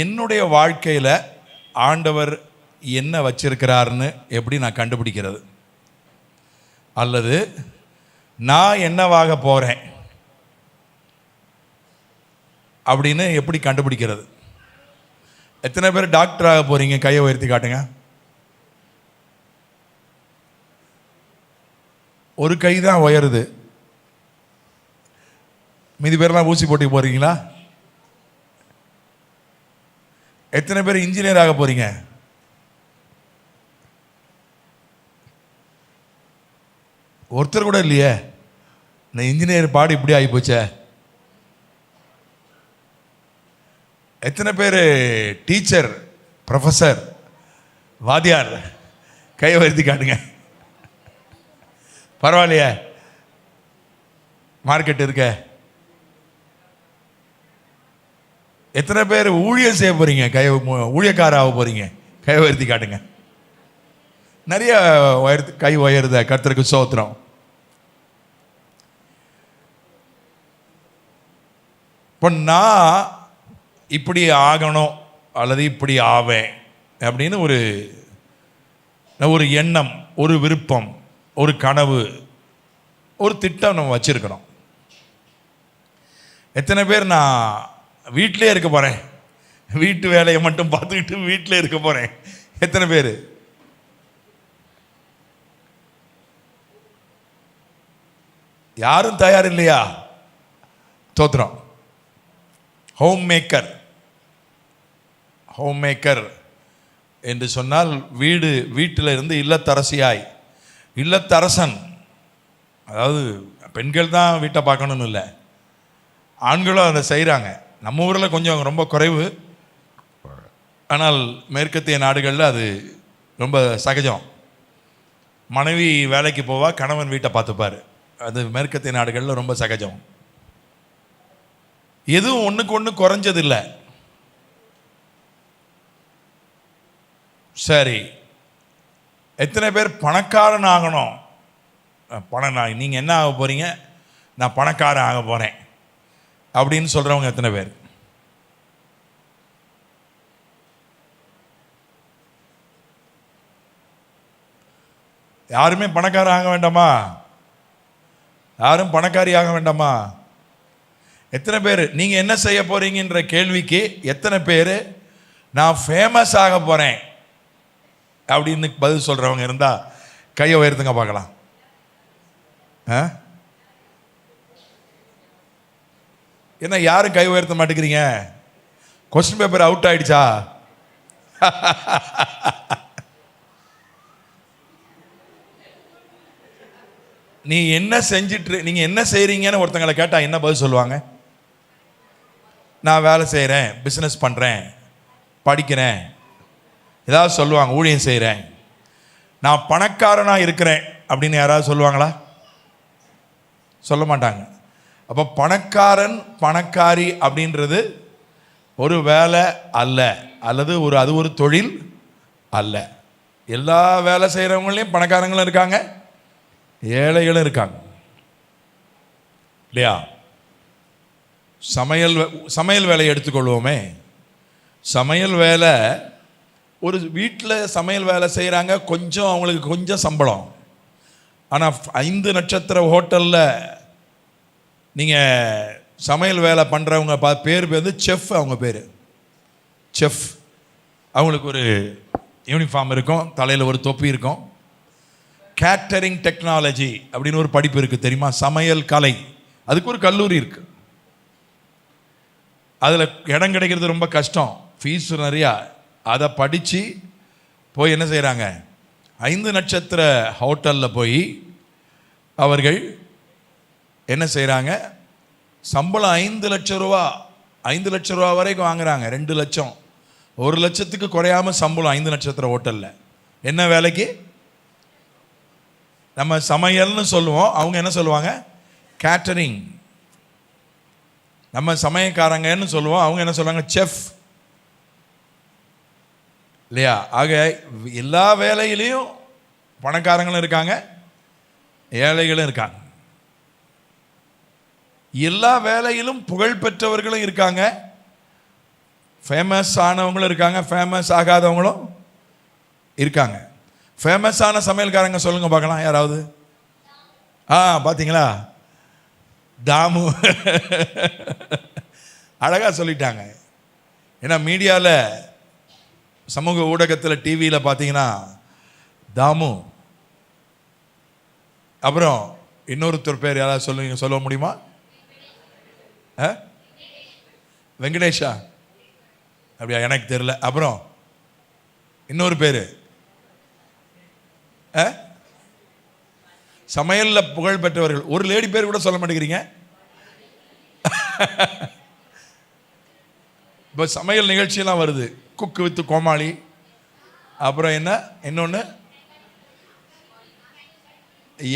என்னுடைய வாழ்க்கையில் ஆண்டவர் என்ன வச்சிருக்கிறாருன்னு எப்படி நான் கண்டுபிடிக்கிறது? அல்லது நான் என்னவாக போகிறேன் அப்படின்னு எப்படி கண்டுபிடிக்கிறது? எத்தனை பேர் டாக்டராக போகிறீங்க? கையை உயர்த்தி காட்டுங்க. ஒரு கை தான் உயருது. மீதி பேர்லாம் ஊசி போட்டி போகிறீங்களா? எத்தனை பேர் இன்ஜினியர் ஆக போகிறீங்க? ஒருத்தர் கூட இல்லையே. இந்த இன்ஜினியர் பாடு இப்படி ஆகி போச்சே. எத்தனை பேர் டீச்சர், ப்ரொஃபஸர், வாத்தியார்? கையை வருத்தி காட்டுங்க. பரவாயில்லையே, மார்க்கெட் இருக்க. எத்தனை பேர் ஊழியம் செய்ய போறீங்க? ஊழியக்கார ஆக போறீங்க? கை உயர்த்தி காட்டுங்க. நிறைய கை உயருத. கர்த்தருக்கு ஸ்தோத்திரம். இப்போ நான் இப்படி ஆகணும் அல்லது இப்படி ஆவேன் அப்படின்னு ஒரு எண்ணம், ஒரு விருப்பம், ஒரு கனவு, ஒரு திட்டம் நம்ம வச்சிருக்கிறோம். எத்தனை பேர் நான் வீட்டிலே இருக்க போகிறேன், வீட்டு வேலையை மட்டும் பார்த்துக்கிட்டு வீட்டிலே இருக்க போகிறேன்? எத்தனை பேர்? யாரும் தயார் இல்லையா? தோத்திரம். ஹோம் மேக்கர் என்று சொன்னால் வீட்டில் இருந்து இல்லத்தரசியாய், இல்லத்தரசன். அதாவது பெண்கள் தான் வீட்டை பார்க்கணும்னு இல்லை, ஆண்களும் அதை செய்கிறாங்க. நம்ம ஊரில் கொஞ்சம் ரொம்ப குறைவு, ஆனால் மேற்கத்திய நாடுகளில் அது ரொம்ப சகஜம். மனைவி வேலைக்கு போவா, கணவன் வீட்டை பார்த்துப்பார். அது மேற்கத்திய நாடுகளில் ரொம்ப சகஜம். எதுவும் ஒன்றுக்கு ஒன்று குறைஞ்சதில்லை. சரி, எத்தனை பேர் பணக்காரன் ஆகணும்? நீங்கள் என்ன ஆக போகிறீங்க? நான் பணக்காரன் ஆக போகிறேன் அப்படின்னு சொல்கிறவங்க எத்தனை பேர்? யாருமே பணக்காரன் ஆக வேண்டாமா? யாரும் பணக்காரி ஆக வேண்டாமா? எத்தனை பேர் நீங்கள் என்ன செய்ய போகிறீங்கன்ற கேள்விக்கு எத்தனை பேர் நான் ஃபேமஸ் ஆக போகிறேன் அப்படின்னு பதில் சொல்கிறவங்க இருந்தால் கையை உயர்த்துங்க பார்க்கலாம். என்ன யாரும் கை உயர்த்த மாட்டேங்கிறீங்க? கொஸ்டின் பேப்பர் அவுட் ஆயிடுச்சா? நீங்கள் என்ன செய்கிறீங்கன்னு ஒருத்தங்களை கேட்டால் என்ன பதில் சொல்லுவாங்க? நான் வேலை செய்கிறேன், பிஸ்னஸ் பண்ணுறேன், படிக்கிறேன், ஏதாவது சொல்லுவாங்க. ஊழியம் செய்கிறேன், நான் பணக்காரனாக இருக்கிறேன் அப்படின்னு யாராவது சொல்லுவாங்களா? சொல்ல மாட்டாங்க. அப்போ பணக்காரன், பணக்காரி அப்படின்றது ஒரு வேலை அல்ல, அல்லது அது ஒரு தொழில் அல்ல. எல்லா வேலை செய்கிறவங்களையும் பணக்காரங்களும் இருக்காங்க, ஏழைகளும் இருக்காங்க, இல்லையா? சமையல் வேலையை எடுத்துக்கொள்வோமே. சமையல் வேலை, ஒரு வீட்டில் சமையல் வேலை செய்கிறாங்க, அவங்களுக்கு கொஞ்சம் சம்பளம். ஆனால் 5 நட்சத்திர ஹோட்டலில் நீங்கள் சமையல் வேலை பண்ணுறவங்க பேர் வந்து செஃப். அவங்க பேர் செஃப். அவங்களுக்கு ஒரு யூனிஃபார்ம் இருக்கும், தலையில் ஒரு தொப்பி இருக்கும். கேட்டரிங் டெக்னாலஜி அப்படின்னு ஒரு படிப்பு இருக்குது, தெரியுமா? சமையல் கலை, அதுக்கு ஒரு கல்லூரி இருக்குது. அதில் இடம் கிடைக்கிறது ரொம்ப கஷ்டம், ஃபீஸ் நிறையா. அதை படித்து போய் என்ன செய்கிறாங்க? 5 நட்சத்திர ஹோட்டலில் போய் அவர்கள் என்ன செய்கிறாங்க? சம்பளம் 5 லட்சம் ரூபா, 5 லட்சம் ரூபா வரைக்கும் வாங்குறாங்க. 2 லட்சம், 1 லட்சத்துக்கு குறையாமல் சம்பளம் 5 நட்சத்திர ஹோட்டலில். என்ன வேலைக்கு? நம்ம சமையல்னு சொல்லுவோம், அவங்க என்ன சொல்லுவாங்க? கேட்டரிங். நம்ம சமையக்காரங்கன்னு சொல்லுவோம், அவங்க என்ன சொல்லுவாங்க? செஃப், இல்லையா? ஆக எல்லா வேலையிலையும் பணக்காரங்களும் இருக்காங்க, ஏழைகளும் இருக்காங்க. எல்லா வேலையிலும் புகழ் பெற்றவர்களும் இருக்காங்க, ஃபேமஸ் ஆனவங்களும் இருக்காங்க, ஃபேமஸ் ஆகாதவங்களும் இருக்காங்க. ஃபேமஸான சமையல்காரங்க சொல்லுங்க பார்க்கலாம் யாராவது. பார்த்தீங்களா, தாமு அழகாக சொல்லிட்டாங்க. ஏன்னா மீடியாவில், சமூக ஊடகத்தில், டிவியில் பார்த்தீங்கன்னா தாமு, அப்புறம் இன்னொருத்தர் பேர் யாராவது சொல்ல முடியுமா? வெங்கடேஷா? அப்படியா, எனக்கு தெரியல. அப்புறம் இன்னொரு பேர் சமையல்ல புகழ் பெற்றவர்கள். ஒரு லேடி பேர் கூட சொல்ல மாட்டேங்கிறீங்க. இப்போ சமையல் நிகழ்ச்சியெல்லாம் வருது, குக்கு வித் கோமாளி, அப்புறம் என்ன இன்னொன்று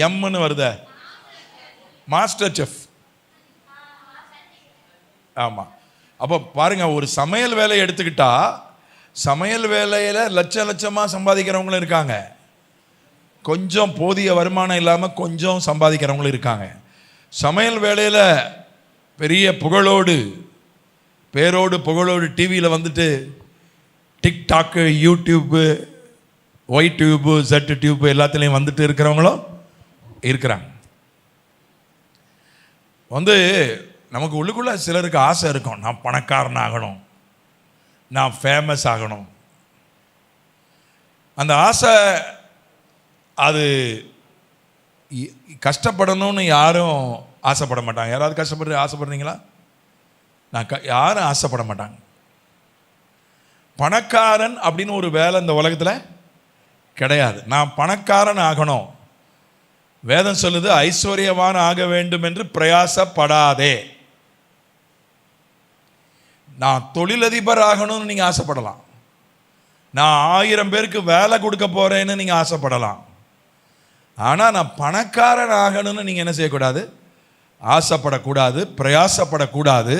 எம்னு வருத, மாஸ்டர் செஃப். ஆமாம். அப்போ பாருங்க, ஒரு சமையல் வேலையை எடுத்துக்கிட்டா சமையல் வேலையில் லட்சமாக சம்பாதிக்கிறவங்களும் இருக்காங்க, கொஞ்சம் போதிய வருமானம் இல்லாமல் கொஞ்சம் சம்பாதிக்கிறவங்களும் இருக்காங்க. சமையல் வேலையில் பெரிய புகழோடு, பேரோடு புகழோடு டிவியில் வந்துட்டு TikTok, YouTube, Y tube, set tube எல்லாத்துலேயும் வந்துட்டு இருக்கிறவங்களும் இருக்கிறாங்க. நமக்கு உள்ளுக்குள்ள சிலருக்கு ஆசை இருக்கும், நான் பணக்காரன் ஆகணும், நான் ஃபேமஸ் ஆகணும். அந்த ஆசை அது கஷ்டப்படணும்னு யாரும் ஆசைப்பட மாட்டாங்க. யாராவது ஆசைப்படுறீங்களா? யாரும் ஆசைப்பட மாட்டாங்க. பணக்காரன் அப்படின்னு ஒரு வேலை இந்த உலகத்தில் கிடையாது. நான் பணக்காரன் ஆகணும், வேதம் சொல்லுது ஐஸ்வர்யவான் ஆக வேண்டும் என்று பிரயாசப்படாதே. நான் தொழிலதிபர் ஆகணும்னு நீங்கள் ஆசைப்படலாம், நான் 1000 பேருக்கு வேலை கொடுக்க போகிறேன்னு நீங்கள் ஆசைப்படலாம். ஆனால் நான் பணக்காரன் ஆகணும்னு நீங்கள் என்ன செய்யக்கூடாது? ஆசைப்படக்கூடாது, பிரயாசப்படக்கூடாது.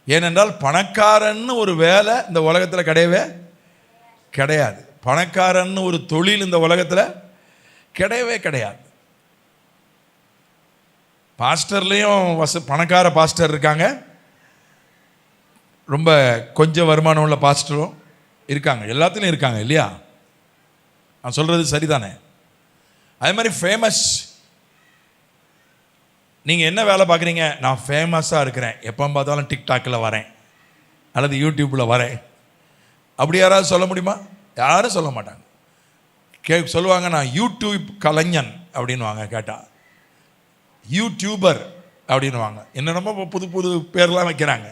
ஏனென்றால் பணக்காரன்னு ஒரு வேலை இந்த உலகத்தில் கிடையவே கிடையாது. பணக்காரன்னு ஒரு தொழில் இந்த உலகத்தில் கிடையவே கிடையாது. பாஸ்டர்லேயும் பணக்கார பாஸ்டர் இருக்காங்க, ரொம்ப கொஞ்சம் வருமானம் உள்ள பாஸ்டரும் இருக்காங்க, எல்லாத்துலேயும் இருக்காங்க இல்லையா? நான் சொல்கிறது சரிதானே? அதே மாதிரி ஃபேமஸ், நீங்கள் என்ன வேலை பார்க்குறீங்க? நான் ஃபேமஸாக இருக்கிறேன், எப்போ பார்த்தாலும் டிக்டாக்கில் வரேன் அல்லது யூடியூப்பில் வரேன், அப்படி யாராவது சொல்ல முடியுமா? யாரும் சொல்ல மாட்டாங்க. சொல்லுவாங்க நான் யூடியூப் கலைஞன் அப்படின்வாங்க, கேட்டால் யூடியூபர் அப்படின்வாங்க, என்னென்னமோ புது புது பேர்லாம் வைக்கிறாங்க.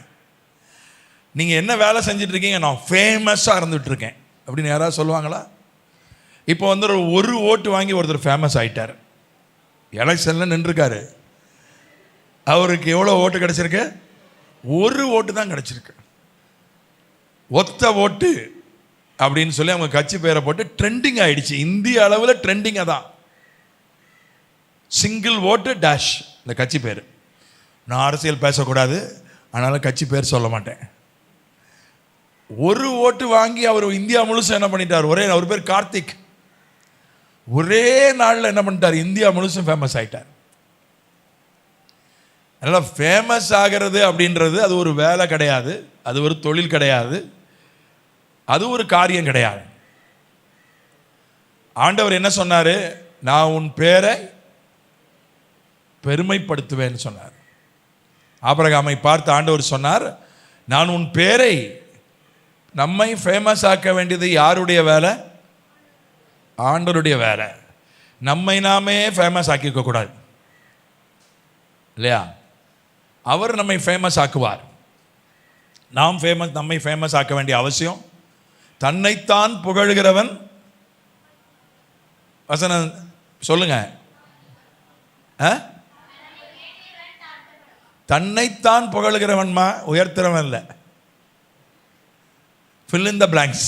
நீங்கள் என்ன வேலை செஞ்சிட்ருக்கீங்க? நான் ஃபேமஸாக இருந்துகிட்ருக்கேன் அப்படின்னு யாராவது சொல்லுவாங்களா? இப்போ ஒரு ஓட்டு வாங்கி ஒருத்தர் ஃபேமஸ் ஆகிட்டார், எலெக்ஷனில் நின்றுருக்காரு, அவருக்கு எவ்வளோ ஓட்டு கிடச்சிருக்கு? ஒரு ஓட்டு தான் கிடச்சிருக்கு. ஒத்த ஓட்டு அப்படின்னு சொல்லி அவங்க கட்சி பேரை போட்டு ட்ரெண்டிங் ஆகிடுச்சு. இந்திய அளவில் ட்ரெண்டிங்காக தான், சிங்கிள் ஓட்டு டேஷ் இந்த கட்சி பேர். நான் அரசியல் பேசக்கூடாது, அதனால் கட்சி பேர் சொல்ல மாட்டேன். ஒரு ஓட்டு வாங்கி அவர் இந்தியா முழுசும் என்ன பண்ணிட்டார்? அவர் பேர் கார்த்திக், ஒரே நாளில் என்ன பண்ணிட்டார்? இந்தியா முழுசும் ஃபேமஸ் ஆகிட்டார். அதனால் ஃபேமஸ் ஆகிறது அப்படின்றது அது ஒரு வேலை கிடையாது, அது ஒரு தொழில் கிடையாது, அது ஒரு காரியம் கிடையாது. ஆண்டவர் என்ன சொன்னார்? நான் உன் பேரை பெருமைப்படுத்துவேன்னு சொன்னார். ஆபிரகாமை பார்த்து ஆண்டவர் சொன்னார், நான் உன் பேரை, நம்மை ஃபேமஸ் ஆக்க வேண்டியது யாருடைய வேலை? ஆண்டவருடைய வேலை. நம்மை நாமே ஃபேமஸ் ஆக்கிக்க கூடாது இல்லையா? அவர் நம்மை ஃபேமஸ் ஆக்குவார். நம்மை ஃபேமஸ் ஆக்க வேண்டிய அவசியம். தன்னைத்தான் புகழ்கிறவன், வசனம் சொல்லுங்க, தன்னைத்தான் புகழ்கிறவன்மா, உயர்த்துறவன் இல்லை. fill in the blanks.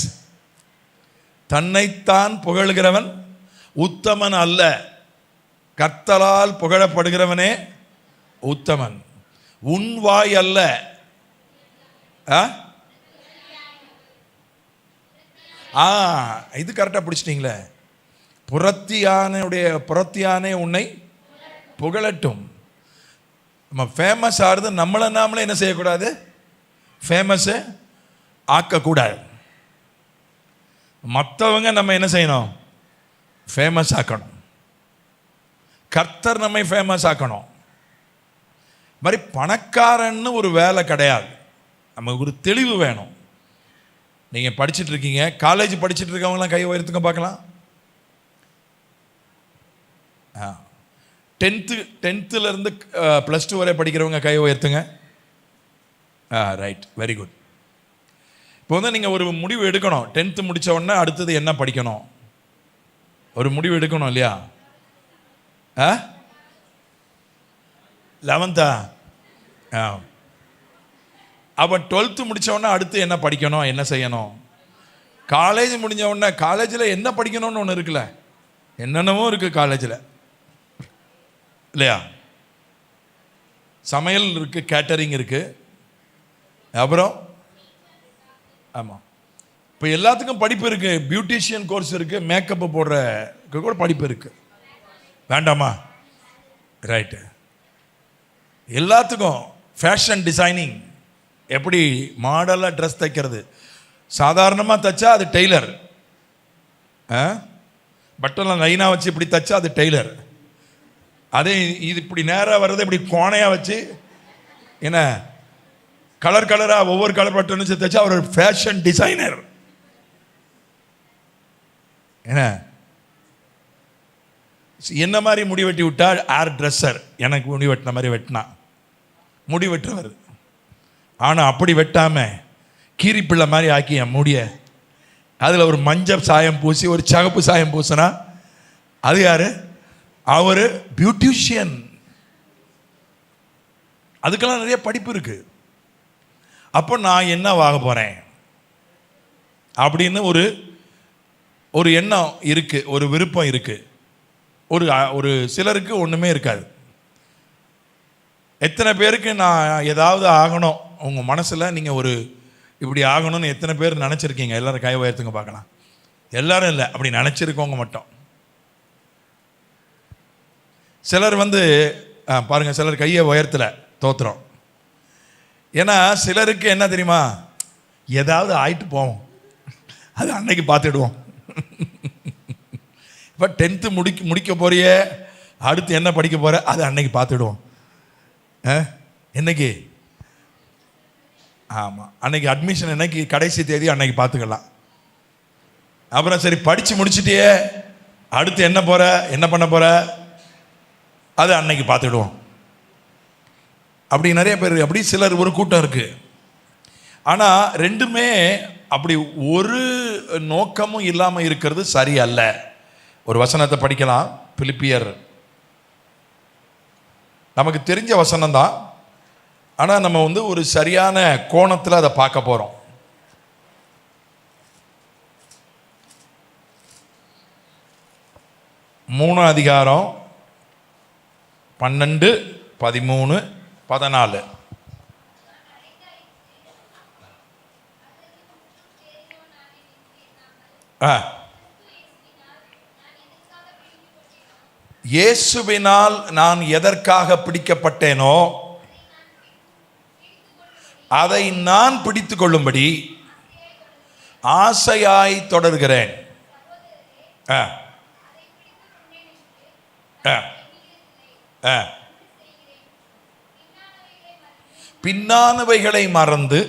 தன்னைத்தான் புகழ்கிறவன் உத்தமன் அல்ல, கர்த்தரால் புகழப்படுகிறவனே உத்தமன். உன் வாய் அல்ல, இது கரெக்டாக பிடிச்சிட்டிங்களே. புறத்தியானே உன்னை புகழட்டும். நம்ம ஃபேமஸ் ஆகிறது நம்மளை நாமளே என்ன செய்யக்கூடாது? ஃபேமஸு ஆக்கக்கூடாது. மற்றவங்க நம்ம என்ன செய்யணும்? ஃபேமஸ் ஆக்கணும். கர்த்தர் நம்மை ஃபேமஸ் ஆக்கணும். மாதிரி பணக்காரன்னு ஒரு வேலை கிடையாது. நமக்கு ஒரு தெளிவு வேணும். நீங்கள் படிச்சுட்டு இருக்கீங்க, காலேஜ் படிச்சுட்டு இருக்கவங்களாம் கை உயர்த்துங்க பார்க்கலாம். 10th +2 வரை படிக்கிறவங்க கை உயர்த்துங்க. Right, very good. இப்போ வந்து நீங்கள் ஒரு முடிவு எடுக்கணும். 10th முடித்த உடனே அடுத்தது என்ன படிக்கணும்? ஒரு முடிவு எடுக்கணும் இல்லையா? 11th அப்போ 12th முடித்த உடனே அடுத்து என்ன படிக்கணும், என்ன செய்யணும்? காலேஜ் முடிஞ்ச உடனே காலேஜில் என்ன படிக்கணும்னு ஒன்று இருக்குல்ல, என்னென்னவோ இருக்குது காலேஜில் இல்லையா? சமையல் இருக்குது, கேட்டரிங் இருக்குது, அப்புறம் ஆமாம் இப்போ எல்லாத்துக்கும் படிப்பு இருக்குது. பியூட்டிஷியன் கோர்ஸ் இருக்குது, மேக்கப்பு போடுற கூட படிப்பு இருக்குது. வேண்டாமா? ரைட்டு. எல்லாத்துக்கும் ஃபேஷன் டிசைனிங், எப்படி மாடலாக ட்ரெஸ் தைக்கிறது. சாதாரணமாக தைச்சா அது டெய்லர், பட்டெல்லாம் லைனாக வச்சு இப்படி தைச்சா அது டெய்லர். அதே இது இப்படி நேராக வர்றது இப்படி கோணையாக வச்சு என்ன கலர் கலராக ஒவ்வொரு கலர் பட்டன் வச்சு தைச்சா அவர் ஃபேஷன் டிசைனர். என்ன மாதிரி முடி வெட்டி விட்டா ஏர் ட்ரெஸ்ஸர். எனக்கு முடி வெட்டின மாதிரி வெட்டினா முடி வெட்டுறவர். ஆனால் அப்படி வெட்டாமல் கீரிப்பிள்ளை மாதிரி ஆக்கி என் முடிய அதில் ஒரு மஞ்சள் சாயம் பூசி ஒரு சகப்பு சாயம் பூசினா அது யார்? அவர் பியூட்டிஷியன். அதுக்கெல்லாம் நிறைய படிப்பு இருக்கு. அப்போ நான் என்ன ஆக போகிறேன் அப்படின்னு ஒரு எண்ணம் இருக்குது, ஒரு விருப்பம் இருக்குது. ஒரு சிலருக்கு ஒன்றுமே இருக்காது. எத்தனை பேருக்கு நான் ஏதாவது ஆகணும் உங்கள் மனசில், நீங்கள் ஒரு இப்படி ஆகணும்னு எத்தனை பேர் நினச்சிருக்கீங்க? எல்லோரும் கை உயர்த்துங்க பார்க்கலாம். எல்லாரும் இல்லை, அப்படி நினச்சிருக்கவங்க மட்டும். சிலர் வந்து பாருங்கள், சிலர் கையை உயர்த்தலை, தோத்துறோம். ஏன்னா சிலருக்கு என்ன தெரியுமா, ஏதாவது ஆயிட்டு போவோம், அது அன்னைக்கு பார்த்துடுவோம். இப்போ 10th முடிக்க போறிய, அடுத்து என்ன படிக்க போகிற, அது அன்னைக்கு பார்த்துடுவோம். என்னைக்கு? ஆமாம், அன்னைக்கு அட்மிஷன் என்னைக்கு, கடைசி தேதி அன்னைக்கு பார்த்துக்கலாம். அப்புறம் சரி படித்து முடிச்சிட்டியே, அடுத்து என்ன போகிற, என்ன பண்ண போகிற, அது அன்னைக்கு பார்த்துடுவோம். அப்படி நிறைய பேர், அப்படி சிலர் ஒரு கூட்டம் இருக்குது. ஆனால் ரெண்டுமே அப்படி ஒரு நோக்கமும் இல்லாமல் இருக்கிறது சரியல்ல. ஒரு வசனத்தை படிக்கலாம். பிலிப்பியர், நமக்கு தெரிஞ்ச வசனம் தான், ஆனால் நம்ம வந்து ஒரு சரியான கோணத்தில் அதை பார்க்க போகிறோம். மூணாம் அதிகாரம் 12, 13, 14. இயேசுவினால் நான் எதற்காக பிடிக்கப்பட்டேனோ அதை நான் பிடித்துக் கொள்ளும்படி ஆசையாய் தொடர்கிறேன். பின்னானவைகளை மறந்து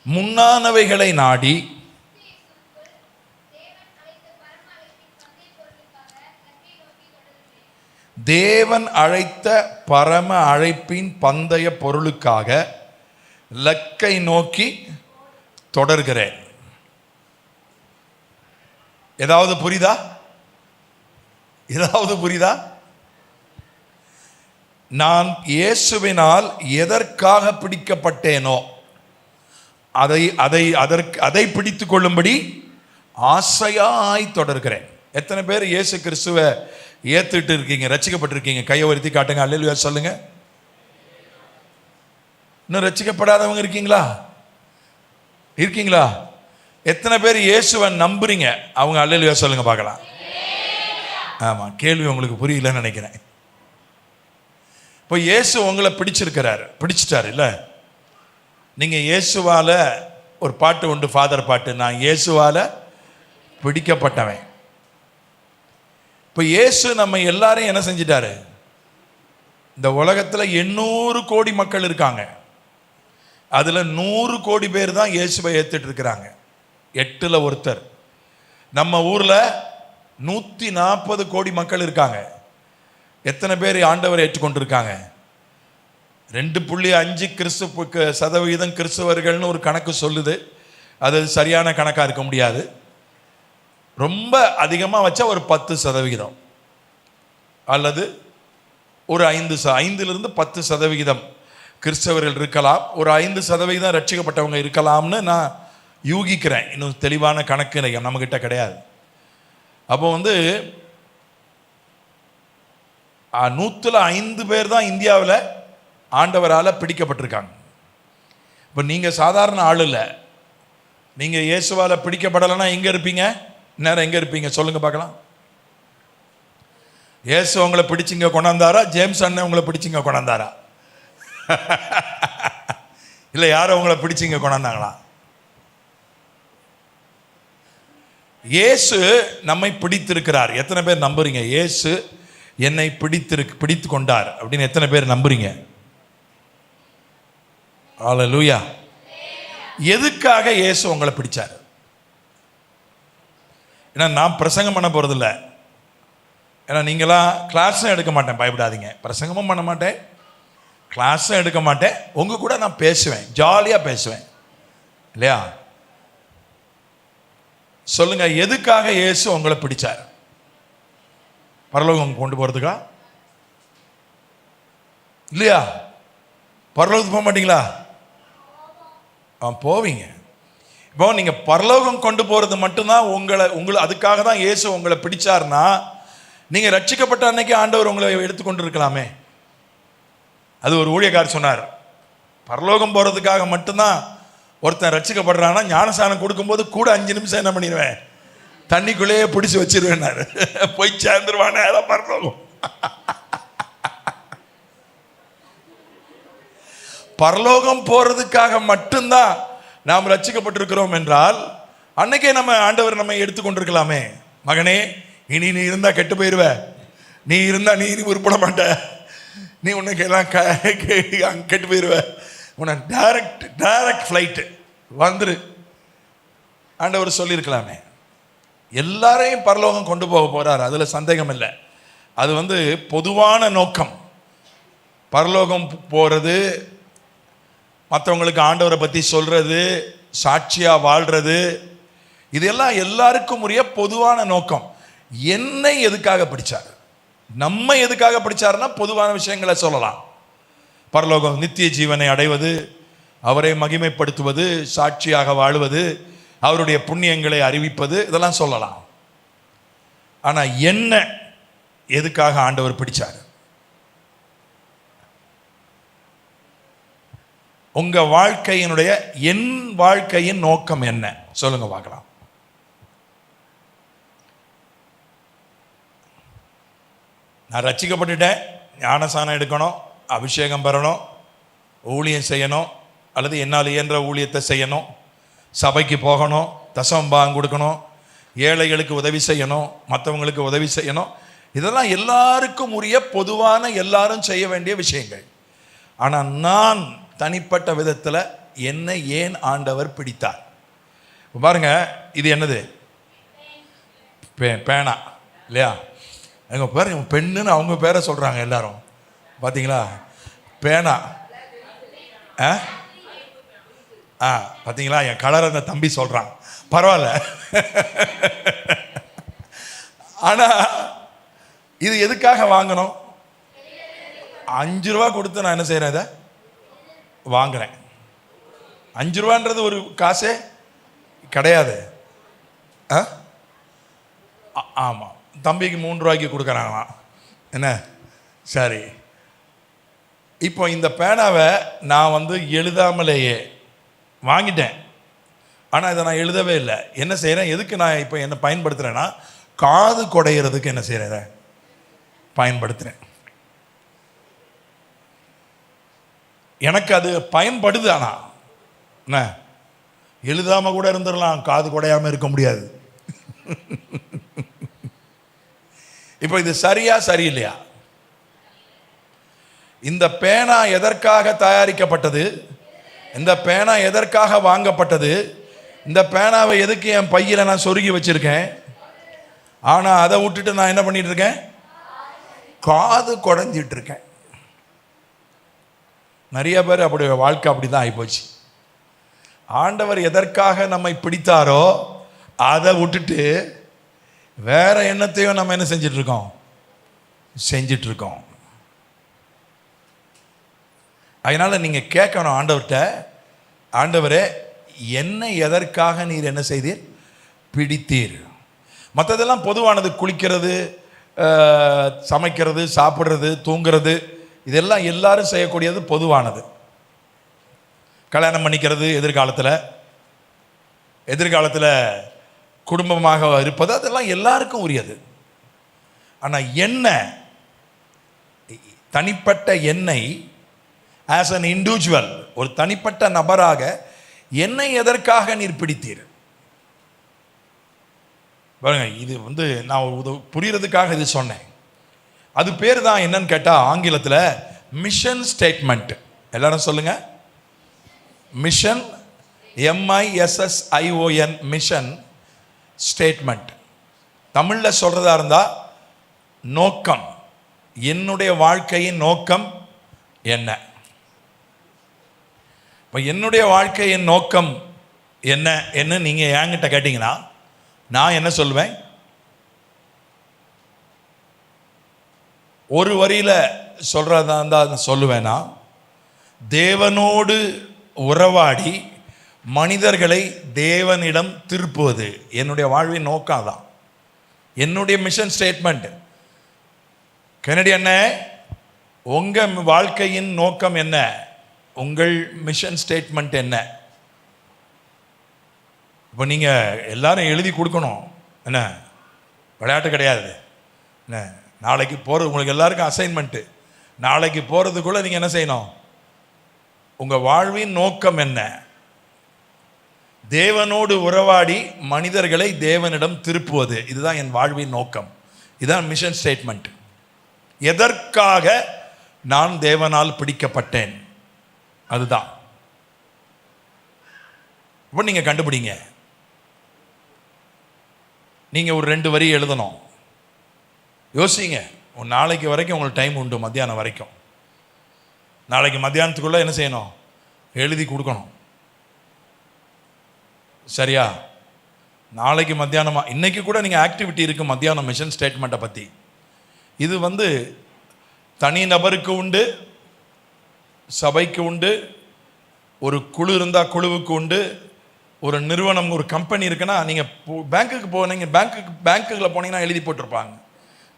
முன்னானவைகளை நாடி தேவன் அழைத்த பரம அழைப்பின் பந்தய பொருளுக்காக லக்கை நோக்கி தொடர்கிறேன். ஏதாவது புரியுதா? ஏதாவது புரியுதா? நான் இயேசுவினால் எதற்காக பிடிக்கப்பட்டேனோ அதை பிடித்துக் கொள்ளும்படி ஆசையாய் தொடர்கிறேன். எத்தனை பேர் இயேசு கிறிஸ்துவை ஏத்துட்டு இருக்கீங்க, ரட்சிக்கப்பட்டிருக்கீங்க? கையை உயர்த்தி காட்டுங்க, அல்லேலூயா சொல்லுங்க. இன்னும் ரட்சிக்கப்படாதவங்க இருக்கீங்களா? இருக்கீங்களா? எத்தனை பேர் இயேசுவை நம்புறீங்க? அவங்க அல்லேலூயா சொல்லுங்க பார்க்கலாம். ஆமா, கேள்வி உங்களுக்கு புரியலன்னு நினைக்கிறேன். இப்போ இயேசு உங்களை பிடிச்சிட்டாரு இல்ல? நீங்க இயேசுவால ஒரு பாட்டு உண்டு, ஃபாதர் பாட்டு, நான் இயேசுவால பிடிக்கப்பட்டவன். இப்போ இயேசு நம்ம எல்லாரையும் என்ன செஞ்சிட்டாரு? இந்த உலகத்தில் 800 கோடி மக்கள் இருக்காங்க. அதில் 100 கோடி பேர் தான் இயேசுவை ஏற்றுட்டு இருக்கிறாங்க. 8ல் ஒருத்தர். நம்ம ஊரில் 140 கோடி மக்கள் இருக்காங்க. எத்தனை பேர் ஆண்டவரை ஏற்றுக்கொண்டிருக்காங்க? 2.5% கிறிஸ்தவர்கள்னு ஒரு கணக்கு சொல்லுது. அது சரியான கணக்காக இருக்க முடியாது. ரொம்ப அதிகமாக வச்சா ஒரு 10% அல்லது ஒரு 5லிருந்து 10% கிறிஸ்தவர்கள் இருக்கலாம். ஒரு 5% ரட்சிக்கப்பட்டவங்க இருக்கலாம்னு நான் யூகிக்கிறேன். இன்னும் தெளிவான கணக்கு நம்மக்கிட்ட கிடையாது. அப்போ 105 பேர் தான் இந்தியாவில் ஆண்டவரால் பிடிக்கப்பட்டிருக்காங்க. இப்போ நீங்கள் சாதாரண ஆள் இல்லை. நீங்கள் இயேசுவால் பிடிக்கப்படலைன்னா எங்கே இருப்பீங்க? நேரம் எங்கே இருப்பீங்க சொல்லுங்க பார்க்கலாம். இயேசு உங்களை பிடிச்சிங்க கொண்டாந்தாரா? ஜேம்ஸ் அண்ணன் உங்களை பிடிச்சிங்க கொண்டாந்தாரா? இல்லை யாரும் உங்களை பிடிச்சிங்க கொண்டாந்தாங்களா? இயேசு நம்மை பிடித்திருக்கிறார். எத்தனை பேர் நம்புறீங்க? இயேசு என்னை பிடித்து கொண்டார் அப்படின்னு எத்தனை பேர் நம்புறீங்க? அல்லேலூயா. எதுக்காக இயேசு உங்களை பிடிச்சார்? ஏன்னா நான் பிரசங்கம் பண்ண போறதில்லை. ஏன்னா நீங்களாம் கிளாஸும் எடுக்க மாட்டேன், பயப்படாதீங்க. பிரசங்கமும் பண்ண மாட்டேன், கிளாஸும் எடுக்க மாட்டேன். உங்க கூட நான் பேசுவேன், ஜாலியாக பேசுவேன், இல்லையா? சொல்லுங்க, எதுக்காக இயேசு உங்களை பிடிச்சார்? பரலோகம் கொண்டு போறதுக்கா? இல்லையா? பரலோகத்துக்கு போக மாட்டீங்களா? போவீங்க. இப்போ நீங்க பரலோகம் கொண்டு போறது மட்டும்தான் உங்களை அதுக்காக தான் இயேசு உங்களை பிடிச்சார்னா, நீங்க ரட்சிக்கப்பட்ட அன்னைக்கு ஆண்டவர் உங்களை எடுத்துக்கொண்டு இருக்கலாமே. அது ஒரு ஊழியக்காரர் சொன்னார், பரலோகம் போறதுக்காக மட்டும்தான் ஒருத்தன் ரட்சிக்கப்படுறான்னா, ஞானஸ்நானம் கொடுக்கும்போது கூட 5 நிமிஷம் என்ன பண்ணிடுவேன், தண்ணிக்குள்ளேயே பிடிச்சி வச்சிருவேன்னாரு. போய் சேர்ந்துருவானே, அதான் பரலோகம். பரலோகம் போறதுக்காக மட்டும்தான் நாம் ரட்சிக்கப்பட்டிருக்கிறோம் என்றால், அன்னைக்கே நம்ம ஆண்டவர் நம்ம எடுத்துக்கொண்டிருக்கலாமே. மகனே, இனி நீ இருந்தா கெட்டு போயிருவ, நீ இருந்தா நீ உருப்பட மாட்ட, நீ உனக்கு எல்லாம் கெட்டு போயிருவ, உனக்கு டைரக்ட் ஃப்ளைட்டு வந்துரு ஆண்டவர் சொல்லியிருக்கலாமே. எல்லாரையும் பரலோகம் கொண்டு போக போறார், அதுல சந்தேகம் இல்லை. அது பொதுவான நோக்கம். பரலோகம் போறது, மற்றவங்களுக்கு ஆண்டவரை பற்றி சொல்றது, சாட்சியாக வாழ்றது, இதெல்லாம் எல்லாருக்கும் உரிய பொதுவான நோக்கம். என்னை எதுக்காக பிடிச்சார், நம்ம எதுக்காக பிடிச்சாருன்னா பொதுவான விஷயங்களை சொல்லலாம். பரலோகம், நித்திய ஜீவனை அடைவது, அவரை மகிமைப்படுத்துவது, சாட்சியாக வாழ்வது, அவருடைய புண்ணியங்களை அறிவிப்பது, இதெல்லாம் சொல்லலாம். ஆனால் என்ன எதுக்காக ஆண்டவர் பிடிச்சார்? உங்க வாழ்க்கையினுடைய, என் வாழ்க்கையின் நோக்கம் என்ன சொல்லுங்க பார்க்கலாம். நான் ரட்சிக்கப்பட்டுட்டேன், ஞானசானம் எடுக்கணும், அபிஷேகம் பெறணும், ஊழியம் செய்யணும், அல்லது என்னால் இயன்ற ஊழியத்தை செய்யணும், சபைக்கு போகணும், தசமபாகம் கொடுக்கணும், ஏழைகளுக்கு உதவி செய்யணும், மற்றவங்களுக்கு உதவி செய்யணும். இதெல்லாம் எல்லாருக்கும் உரிய பொதுவான, எல்லாரும் செய்ய வேண்டிய விஷயங்கள். ஆனால் நான் தனிப்பட்ட விதத்தில் என்னை ஏன் ஆண்டவர் பிடித்தார்? பாருங்க, இது என்னது? பேனா இல்லையா? எங்க பாருங்க, பெண்ணுன்னு அவங்க பேரை சொல்றாங்க எல்லாரும், பார்த்தீங்களா? பேனா. பார்த்தீங்களா? என் கலர் அந்த தம்பி சொல்றான், பரவாயில்ல. ஆனா இது எதுக்காக வாங்கணும்? 5 ரூபா கொடுத்து நான் என்ன செய்யறேன், இதை வாங்குறேன். 5 ரூபான்றது ஒரு காசே கிடையாது. ஆமா, தம்பிக்கு 3 ரூபாய்க்கு கொடுக்குறாங்களாம். என்ன? சரி, இப்போ இந்த பேனாவை நான் எழுதாமலேயே வாங்கிட்டேன். ஆனால் இதை நான் எழுதவே இல்லை. என்ன செய்கிறேன், எதுக்கு நான் இப்போ என்ன பயன்படுத்துகிறேன்னா, காது குடையிறதுக்கு என்ன செய்கிறேன், பயன்படுத்துகிறேன். எனக்கு அது பயன்படுது. ஆனால் என்ன, எழுதாமல் கூட இருந்துடலாம், காது குடையாமல் இருக்க முடியாது. இப்போ இது சரியா சரியில்லையா? இந்த பேனா எதற்காக தயாரிக்கப்பட்டது? இந்த பேனா எதற்காக வாங்கப்பட்டது? இந்த பேனாவை எதுக்கு என் பையில நான் சொருகி வச்சிருக்கேன்? ஆனால் அதை விட்டுட்டு நான் என்ன பண்ணிட்டு இருக்கேன்? காது குடைஞ்சிட்டு இருக்கேன். நிறைய பேர் அப்படி வாழ்க்கை அப்படிதான் ஆகிப்போச்சு. ஆண்டவர் எதற்காக நம்மை பிடித்தாரோ அதை விட்டுட்டு வேற எண்ணத்தையும் நம்ம என்ன செஞ்சிட்டு இருக்கோம். அதனால நீங்க கேட்கணும் ஆண்டவர்கிட்ட, ஆண்டவரே என்னை எதற்காக நீர் என்ன செய்தீர்? பிடித்தீர். மற்றதெல்லாம் பொதுவானது, குளிக்கிறது, சமைக்கிறது, சாப்பிட்றது, தூங்குறது, இதெல்லாம் எல்லாரும் செய்யக்கூடியது, பொதுவானது. கல்யாணம் பண்ணிக்கிறது எதிர்காலத்தில் குடும்பமாக இருப்பது, அதெல்லாம் எல்லாருக்கும் உரியது. ஆனால் எண்ணெய், தனிப்பட்ட எண்ணெய், ஆஸ் அன் இண்டிவிஜுவல், ஒரு தனிப்பட்ட நபராக என்னை எதற்காக நீர் பிடித்தீர்? பாருங்க, இது நான் புரியறதுக்காக இது சொன்னேன். அது பேர் தான் என்னன்னு கேட்டால் ஆங்கிலத்தில் மிஷன் ஸ்டேட்மெண்ட். எல்லாரும் சொல்லுங்க, மிஷன், MISSION, மிஷன் ஸ்டேட்மெண்ட். தமிழில் சொல்றதா இருந்தால் நோக்கம். என்னுடைய வாழ்க்கையின் நோக்கம் என்ன? இப்போ என்னுடைய வாழ்க்கையின் நோக்கம் என்ன நீங்கள் என்கிட்ட கேட்டிங்கன்னா நான் என்ன சொல்லுவேன்? ஒரு வரியில் சொல்கிறதா இருந்தால் சொல்லுவேன்னா, தேவனோடு உறவாடி மனிதர்களை தேவனிடம் திருப்புவது என்னுடைய வாழ்வின் நோக்கம் தான். என்னுடைய மிஷன் ஸ்டேட்மெண்ட். கென்னடி அண்ணே, உங்கள் வாழ்க்கையின் நோக்கம் என்ன? உங்கள் மிஷன் ஸ்டேட்மெண்ட் என்ன? இப்போ நீங்கள் எல்லாரும் எழுதி கொடுக்கணும். என்ன விளையாட்டு கிடையாது. என்ன, நாளைக்கு போகிறது உங்களுக்கு எல்லாருக்கும் அசைன்மெண்ட்டு. நாளைக்கு போகிறதுக்குள்ளே நீங்கள் என்ன செய்யணும்? உங்கள் வாழ்வின் நோக்கம் என்ன? தேவனோடு உறவாடி மனிதர்களை தேவனிடம் திருப்புவது, இதுதான் என் வாழ்வின் நோக்கம். இதுதான் மிஷன் ஸ்டேட்மெண்ட். எதற்காக நான் தேவனால் பிடிக்கப்பட்டேன், அதுதான். இப்போ நீங்கள் கண்டுபிடிங்க. நீங்கள் ஒரு 2 வரி எழுதணும். யோசிங்க. நாளைக்கு வரைக்கும் உங்களுக்கு டைம் உண்டு, மத்தியானம் வரைக்கும். நாளைக்கு மத்தியானத்துக்குள்ளே என்ன செய்யணும்? எழுதி கொடுக்கணும். சரியா? நாளைக்கு மத்தியானமாக, இன்னைக்கு கூட நீங்கள் ஆக்டிவிட்டி இருக்குது மத்தியானம் மிஷன் ஸ்டேட்மெண்ட்டை பற்றி. இது தனி நபருக்கு உண்டு, சபைக்கு உண்டு, ஒரு குழு இருந்தால் குழுவுக்கு உண்டு, ஒரு நிறுவனம், ஒரு கம்பெனி இருக்குன்னா நீங்கள் பேங்க்குக்கு போனீங்க, பேங்க்குகளில் போனீங்கன்னா எழுதி போட்டிருப்பாங்க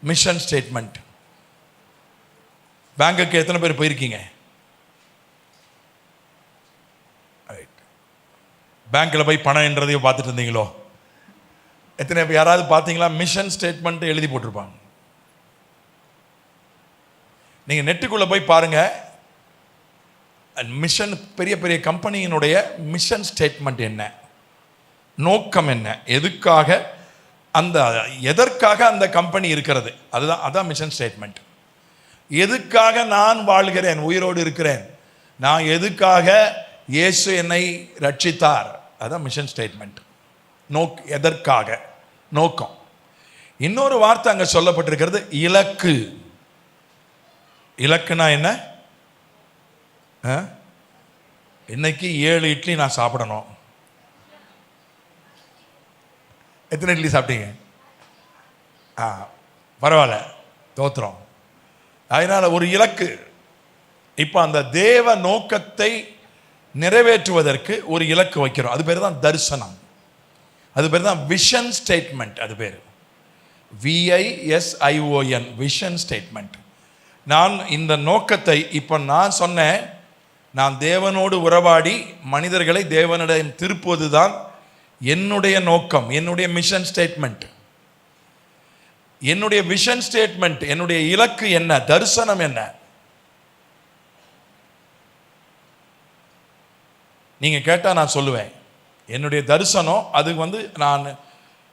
மிஷன் ஸ்டேட்மெண்ட். பேங்க்குக்கு எத்தனை பேர் போயிருக்கீங்க? பேங்க்கில் போய் பணம் என்றதையும் பார்த்துட்டு இருந்தீங்களோ? எத்தனை பேர் யாராவது பார்த்தீங்களா? மிஷன் ஸ்டேட்மெண்ட் எழுதி போட்டிருப்பாங்க. நீங்கள் நெட்டுக்குள்ளே போய் பாருங்கள். மிஷன், பெரிய பெரிய கம்பெனியினுடைய மிஷன் ஸ்டேட்மெண்ட் என்ன, நோக்கம் என்ன, எதற்காக அந்த கம்பெனி இருக்கிறது, அதான் மிஷன் ஸ்டேட்மெண்ட். எதுக்காக நான் வாழ்கிறேன், உயிரோடு இருக்கிறேன், நான் எதுக்காக இயேசு என்னை ரட்சித்தார், அதான் மிஷன் ஸ்டேட்மெண்ட். எதற்காக, நோக்கம். இன்னொரு வார்த்தை அங்கே சொல்லப்பட்டிருக்கிறது, இலக்கு. இலக்குனா என்ன? இன்னைக்கு 7 இட்லி நான் சாப்பிடணும். எத்தனை இட்லி சாப்பிட்டீங்க? பரவாயில்ல, தோத்திரம். அதனால ஒரு இலக்கு. இப்போ அந்த தேவ நோக்கத்தை நிறைவேற்றுவதற்கு ஒரு இலக்கு வைக்கிறோம். அது பேர் தான் தரிசனம். அது பேர் தான் விஷன் ஸ்டேட்மெண்ட். அது பேர் VISION, விஷன் ஸ்டேட்மெண்ட். நான் இந்த நோக்கத்தை, இப்போ நான் சொன்னேன், நான் தேவனோடு உறவாடி மனிதர்களை தேவனிடம் திருப்புவது தான் என்னுடைய நோக்கம், என்னுடைய மிஷன் ஸ்டேட்மெண்ட். என்னுடைய விஷன் ஸ்டேட்மெண்ட், என்னுடைய இலக்கு என்ன, தரிசனம் என்ன? நீங்க கேட்டா நான் சொல்லுவேன், என்னுடைய தரிசனம் அது நான்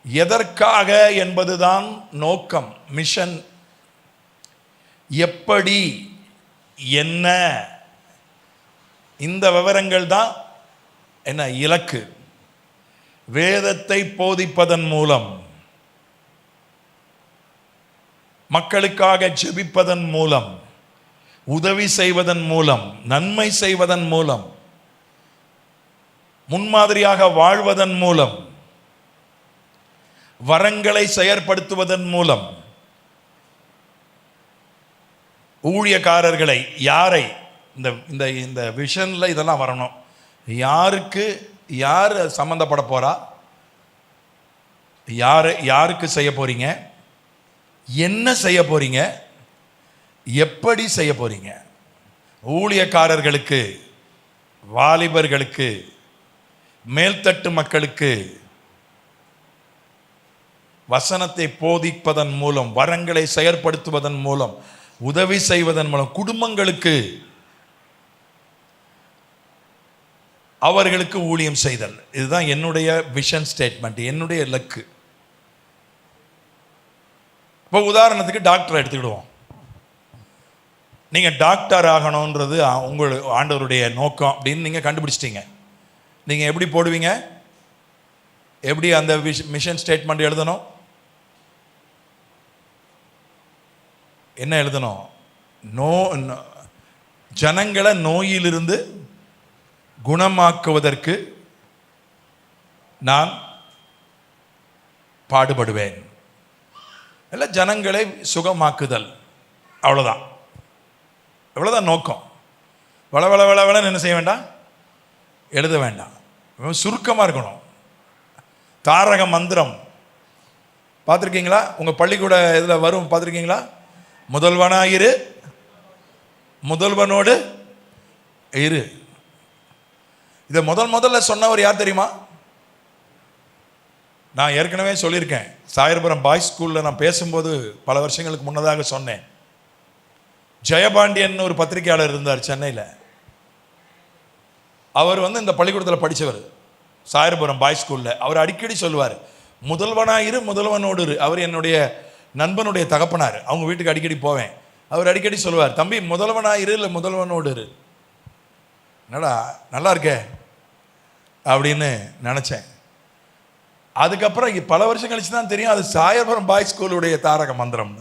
எதற்காக என்பதுதான் நோக்கம், மிஷன். எப்படி, என்ன, இந்த விவரங்கள் தான் என்ன இலக்கு. வேதத்தை போதிப்பதன் மூலம், மக்களுக்காக ஜெபிப்பதன் மூலம், உதவி செய்வதன் மூலம், நன்மை செய்வதன் மூலம், முன்மாதிரியாக வாழ்வதன் மூலம், வரங்களை செயற்படுத்துவதன் மூலம், ஊழியக்காரர்களை யாரை இந்த இந்த விஷன்ல இதெல்லாம் வரணும். யார் சம்பந்தப்பட போறா, யாருக்கு செய்ய போறீங்க, என்ன செய்ய போறீங்க, எப்படி செய்ய போறீங்க. ஊழியக்காரர்களுக்கு, வாலிபர்களுக்கு, மேல்தட்டு மக்களுக்கு வசனத்தை போதிப்பதன் மூலம், வரங்களை செயற்படுத்துவதன் மூலம், உதவி செய்வதன் மூலம், குடும்பங்களுக்கு அவர்களுக்கு ஊழியம் செய்தல். இதுதான் என்னுடைய விஷன் ஸ்டேட்மெண்ட், என்னுடைய இலக்கு. இப்போ உதாரணத்துக்கு டாக்டர் எடுத்துக்கிடுவோம். நீங்கள் டாக்டர் ஆகணுன்றது உங்கள் ஆண்டவருடைய நோக்கம் அப்படின்னு நீங்கள் கண்டுபிடிச்சிட்டீங்க. நீங்கள் எப்படி போடுவீங்க, எப்படி அந்த மிஷன் ஸ்டேட்மெண்ட் எழுதணும், என்ன எழுதணும்? ஜனங்களை நோயிலிருந்து குணமாக்குவதற்கு நான் பாடுபடுவேன். இல்லை, ஜனங்களை சுகமாக்குதல். அவ்வளோதான், எவ்வளோதான் நோக்கம். வளவளன்னு என்ன செய்ய வேண்டாம், எழுத வேண்டாம், சுருக்கமாக இருக்கணும். தாரக மந்திரம் பார்த்துருக்கீங்களா? உங்கள் பள்ளிக்கூட இதில் வரும், பார்த்துருக்கீங்களா? முதல்வனாயிரு, முதல்வனோடு இரு. இதை முதல்ல சொன்னவர் யார் தெரியுமா? நான் ஏற்கனவே சொல்லியிருக்கேன். சாயர்புரம் பாய்ஸ் ஸ்கூலில் நான் பேசும்போது பல வருஷங்களுக்கு முன்னதாக சொன்னேன். ஜெயபாண்டியன் ஒரு பத்திரிகையாளர் இருந்தார் சென்னையில். அவர் இந்த பள்ளிக்கூடத்தில் படித்தவர், சாயர்புரம் பாய்ஸ் ஸ்கூலில். அவர் அடிக்கடி சொல்லுவார், முதல்வனாயிரு, முதல்வனோடு இரு. அவர் என்னுடைய நண்பனுடைய தகப்பனார், அவங்க வீட்டுக்கு அடிக்கடி போவேன். அவர் அடிக்கடி சொல்லுவார், தம்பி முதல்வனாயிரு இல்லை முதல்வனோடு இரு. என்னடா நல்லா இருக்கே அப்படின்னு நினச்சேன். அதுக்கப்புறம் பல வருஷம் கழிச்சு தான் தெரியும் அது சாயர்புரம் பாய்ஸ் ஸ்கூலுடைய தாரக மந்திரம்.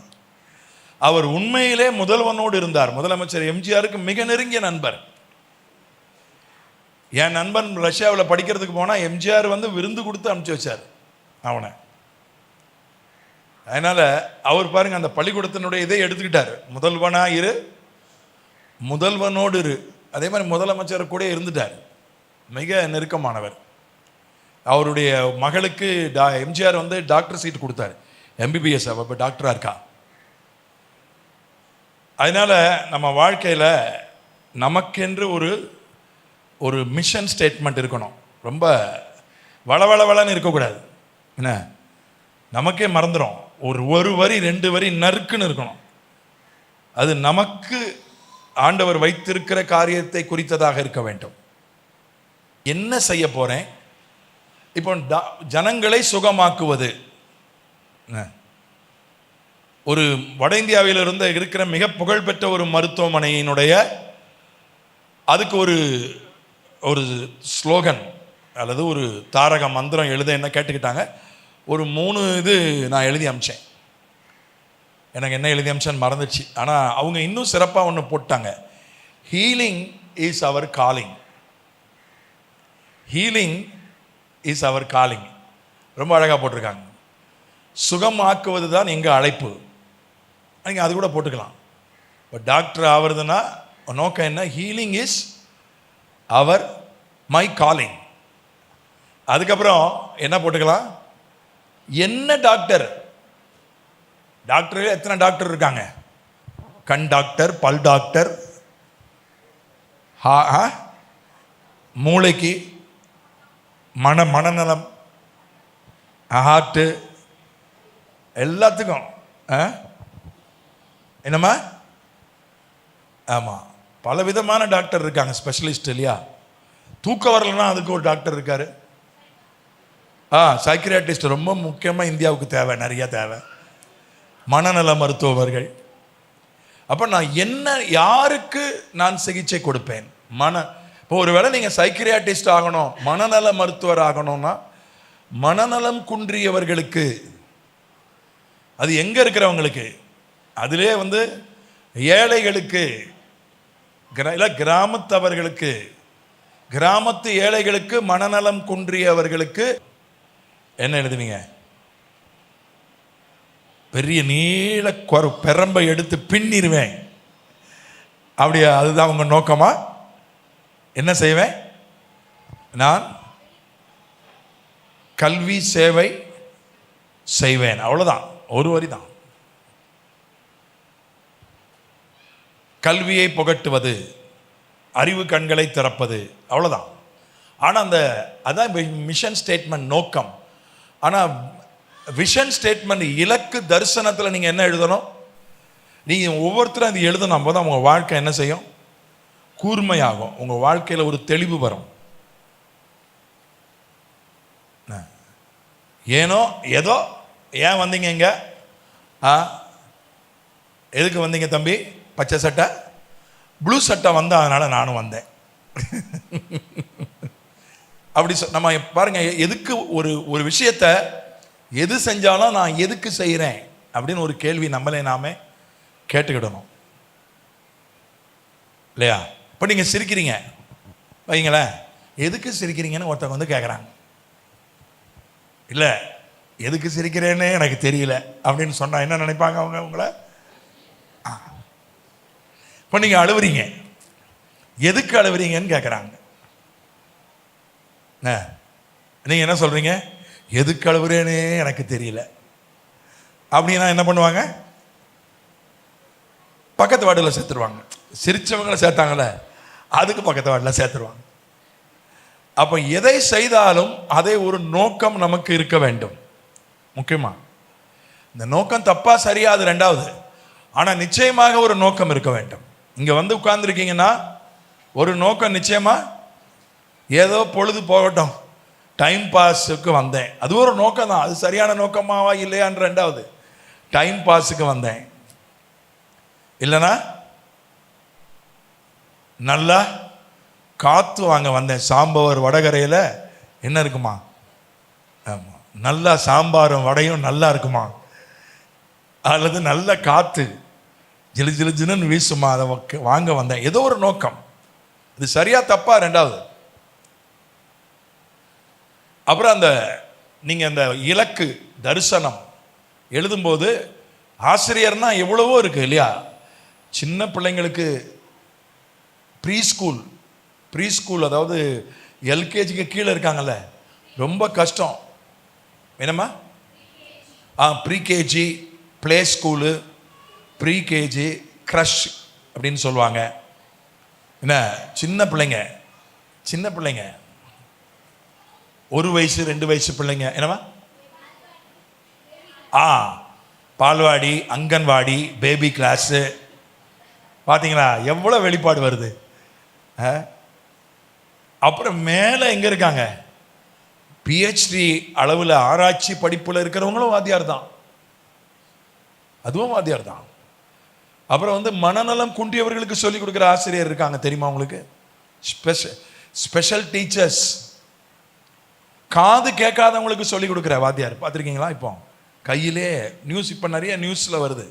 அவர் உண்மையிலே முதல்வனோடு இருந்தார். முதலமைச்சர் எம்ஜிஆருக்கு மிக நெருங்கிய நண்பர். என் நண்பன் ரஷ்யாவில் படிக்கிறதுக்கு போனால் எம்ஜிஆர் விருந்து கொடுத்து அனுப்பிச்சு வச்சார் அவனை. அதனால் அவர் பாருங்க, அந்த பள்ளிக்கூடத்தினுடைய இதை எடுத்துக்கிட்டார். முதல்வனா இரு, முதல்வனோடு இரு. அதே மாதிரி முதலமைச்சர் கூட இருந்துட்டார், மிக நெருக்கமானவர். அவருடைய மகளுக்கு எம்ஜிஆர் டாக்டர் சீட் கொடுத்தார், எம்பிபிஎஸ். அவள் இப்போ டாக்டராக இருக்கா. அதனால் நம்ம வாழ்க்கையில் நமக்கென்று ஒரு மிஷன் ஸ்டேட்மெண்ட் இருக்கணும். ரொம்ப வளவளன்னு இருக்கக்கூடாது. என்ன, நமக்கே மறந்துடும். ஒரு வரி 2 வரி நறுக்குன்னு இருக்கணும். அது நமக்கு ஆண்டவர் வைத்திருக்கிற காரியத்தை குறித்ததாக இருக்க வேண்டும். என்ன செய்ய போறேன்? இப்போ ஜனங்களை சுகமாக்குவது. ஒரு வட இந்தியாவில் இருக்கிற மிக புகழ்பெற்ற ஒரு மருத்துவமனையினுடைய அதுக்கு ஒரு ஸ்லோகன் அல்லது ஒரு தாரக மந்திரம் எழுத என்ன கேட்டுக்கிட்டாங்க. ஒரு 3 இது நான் எழுதி அமிச்சேன். எனக்கு என்ன எழுதி அமிச்சேன்னு மறந்துச்சு. ஆனால் அவங்க இன்னும் சிறப்பாக ஒன்று போட்டாங்க. Healing is our calling. Healing is our calling. ரொம்ப அழகாக போட்டிருக்காங்க. சுகமாக்குவது தான் எங்கள் அழைப்பு. நீங்கள் அது கூட போட்டுக்கலாம். இப்போ டாக்டர் ஆவறதுன்னா நோக்கம் என்ன? Healing is our my calling. அதுக்கப்புறம் என்ன போட்டுக்கலாம்? என்ன டாக்டர்? டாக்டர் எத்தனை டாக்டர் இருக்காங்க? கண் டாக்டர், பல் டாக்டர், மூளைக்கு, மனநலம், ஹார்ட்டு, எல்லாத்துக்கும் என்னம்மா? ஆமாம், பல விதமான டாக்டர் இருக்காங்க, ஸ்பெஷலிஸ்ட் இல்லையா? தூக்கம் வரலன்னா அதுக்கு ஒரு டாக்டர் இருக்காரு. சைக்கியாட்ரிஸ்ட் ரொம்ப முக்கியமாக இந்தியாவுக்கு தேவை, நிறைய தேவை. மனநல மருத்துவர்கள். அப்போ நான் என்ன, யாருக்கு நான் சிகிச்சை கொடுப்பேன்? இப்போ ஒருவேளை நீங்கள் சைக்கியாட்ரிஸ்ட் ஆகணும், மனநல மருத்துவர் ஆகணும்னா மனநலம் குன்றியவர்களுக்கு, அது எங்கே இருக்கிறவங்களுக்கு, அதிலே ஏழைகளுக்கு, இல்லை கிராமத்தவர்களுக்கு, கிராமத்து ஏழைகளுக்கு, மனநலம் குன்றியவர்களுக்கு என்ன எழுதுவீங்க? பெரிய நீள பெரம்பை எடுத்து பின்னிருவேன். அப்படியா? அதுதான் உங்க நோக்கமா? என்ன செய்வேன்? நான் கல்வி சேவை செய்வேன். அவ்வளவுதான், ஒரு வரி தான். கல்வியை புகட்டுவது, அறிவு கண்களை திறப்பது, அவ்வளவுதான். ஆனால் அதான் மிஷன் ஸ்டேட்மெண்ட், நோக்கம். ஆனால் விஷன் ஸ்டேட்மெண்ட், இலக்கு தரிசனத்தில் நீங்கள் என்ன எழுதணும்? நீங்கள் ஒவ்வொருத்தரும் அது எழுதணும். அப்போ தான் உங்கள் வாழ்க்கை என்ன செய்யும்? கூர்மையாகும். உங்கள் வாழ்க்கையில் ஒரு தெளிவு வரும். ஏனோ ஏதோ, ஏன் வந்தீங்க இங்க? எதுக்கு வந்தீங்க தம்பி? பச்சை சட்டை, ப்ளூ சட்டை வந்தா அதனால நானும் வந்தேன். அப்படி நம்ம பாருங்க, எதுக்கு ஒரு விஷயத்த எது செஞ்சாலும் நான் எதுக்கு செய்கிறேன் அப்படின்னு ஒரு கேள்வி நம்மளே நாமே கேட்டுக்கிடணும், இல்லையா? இப்போ நீங்கள் சிரிக்கிறீங்க வைங்களேன், எதுக்கு சிரிக்கிறீங்கன்னு ஒருத்தவங்க கேட்குறாங்க. இல்லை, எதுக்கு சிரிக்கிறேன்னு எனக்கு தெரியல அப்படின்னு சொன்னால் என்ன நினைப்பாங்க அவங்க? உங்களை இப்போ நீங்கள் அழுவுறீங்க, எதுக்கு அழுவுறீங்கன்னு கேட்குறாங்க. நீங்கள் என்ன சொல்கிறீங்க? எதுக்கு அழுவுறேனே எனக்கு தெரியல அப்படின்னா என்ன பண்ணுவாங்க? பக்கத்து வார்டில் சேர்த்துருவாங்க. சிரிச்சவங்களை சேர்த்தாங்களே, அதுக்கு பக்கத்து வார்டில் சேர்த்துருவாங்க. அப்போ எதை செய்தாலும் அதே ஒரு நோக்கம் நமக்கு இருக்க வேண்டும். முக்கியமாக இந்த நோக்கம் தப்பா சரியா அது ரெண்டாவது, ஆனால் நிச்சயமாக ஒரு நோக்கம் இருக்க வேண்டும். இங்கே உட்கார்ந்துருக்கீங்கன்னா ஒரு நோக்கம் நிச்சயமா. ஏதோ பொழுது போகட்டும், டைம் பாஸுக்கு வந்தேன், அது ஒரு நோக்கம் தான். அது சரியான நோக்கமாவா இல்லையான்னு ரெண்டாவது. டைம் பாஸுக்கு வந்தேன், இல்லைனா நல்லா காற்று வாங்க வந்தேன். சாம்பவர் வடகரையில் என்ன இருக்குமா? ஆமாம், நல்லா சாம்பாரும் வடையும் நல்லா இருக்குமா? அல்லது நல்ல காற்று ஜிலு ஜிலு ஜிலுன்னு வீசுமா, அதை வாங்க வந்தேன். ஏதோ ஒரு நோக்கம். இது சரியா தப்பா ரெண்டாவது. அப்புறம் நீங்கள் அந்த இலக்கு தரிசனம் எழுதும்போது ஆசிரியர்னா எவ்வளவோ இருக்குது இல்லையா? சின்ன பிள்ளைங்களுக்கு ப்ரீ ஸ்கூல் அதாவது எல்கேஜிக்கு கீழே இருக்காங்கல்ல, ரொம்ப கஷ்டம். என்னம்மா? Pre-KG, play school, pre-KG, crush அப்படின்னு சொல்லுவாங்க. என்ன, சின்ன பிள்ளைங்க 1 வயசு 2 வயசு பிள்ளைங்க. என்னவா? பால்வாடி, அங்கன்வாடி, பேபி கிளாஸு. பார்த்தீங்களா எவ்வளோ வெளிப்பாடு வருது? அப்புறம் மேலே எங்கே இருக்காங்க? பிஹெச்டி அளவில் ஆராய்ச்சி படிப்பில் இருக்கிறவங்களும் வாத்தியார் தான், அதுவும் வாத்தியார் தான். அப்புறம் மனநலம் குன்றியவர்களுக்கு சொல்லிக் கொடுக்குற ஆசிரியர் இருக்காங்க, தெரியுமா உங்களுக்கு? Special teachers. காது கேட்காதவங்களுக்கு சொல்லிக் கொடுக்குற வாத்தியார் பார்த்துருக்கீங்களா? இப்போ கையிலே நியூஸ், இப்போ நிறைய நியூஸில் வருது.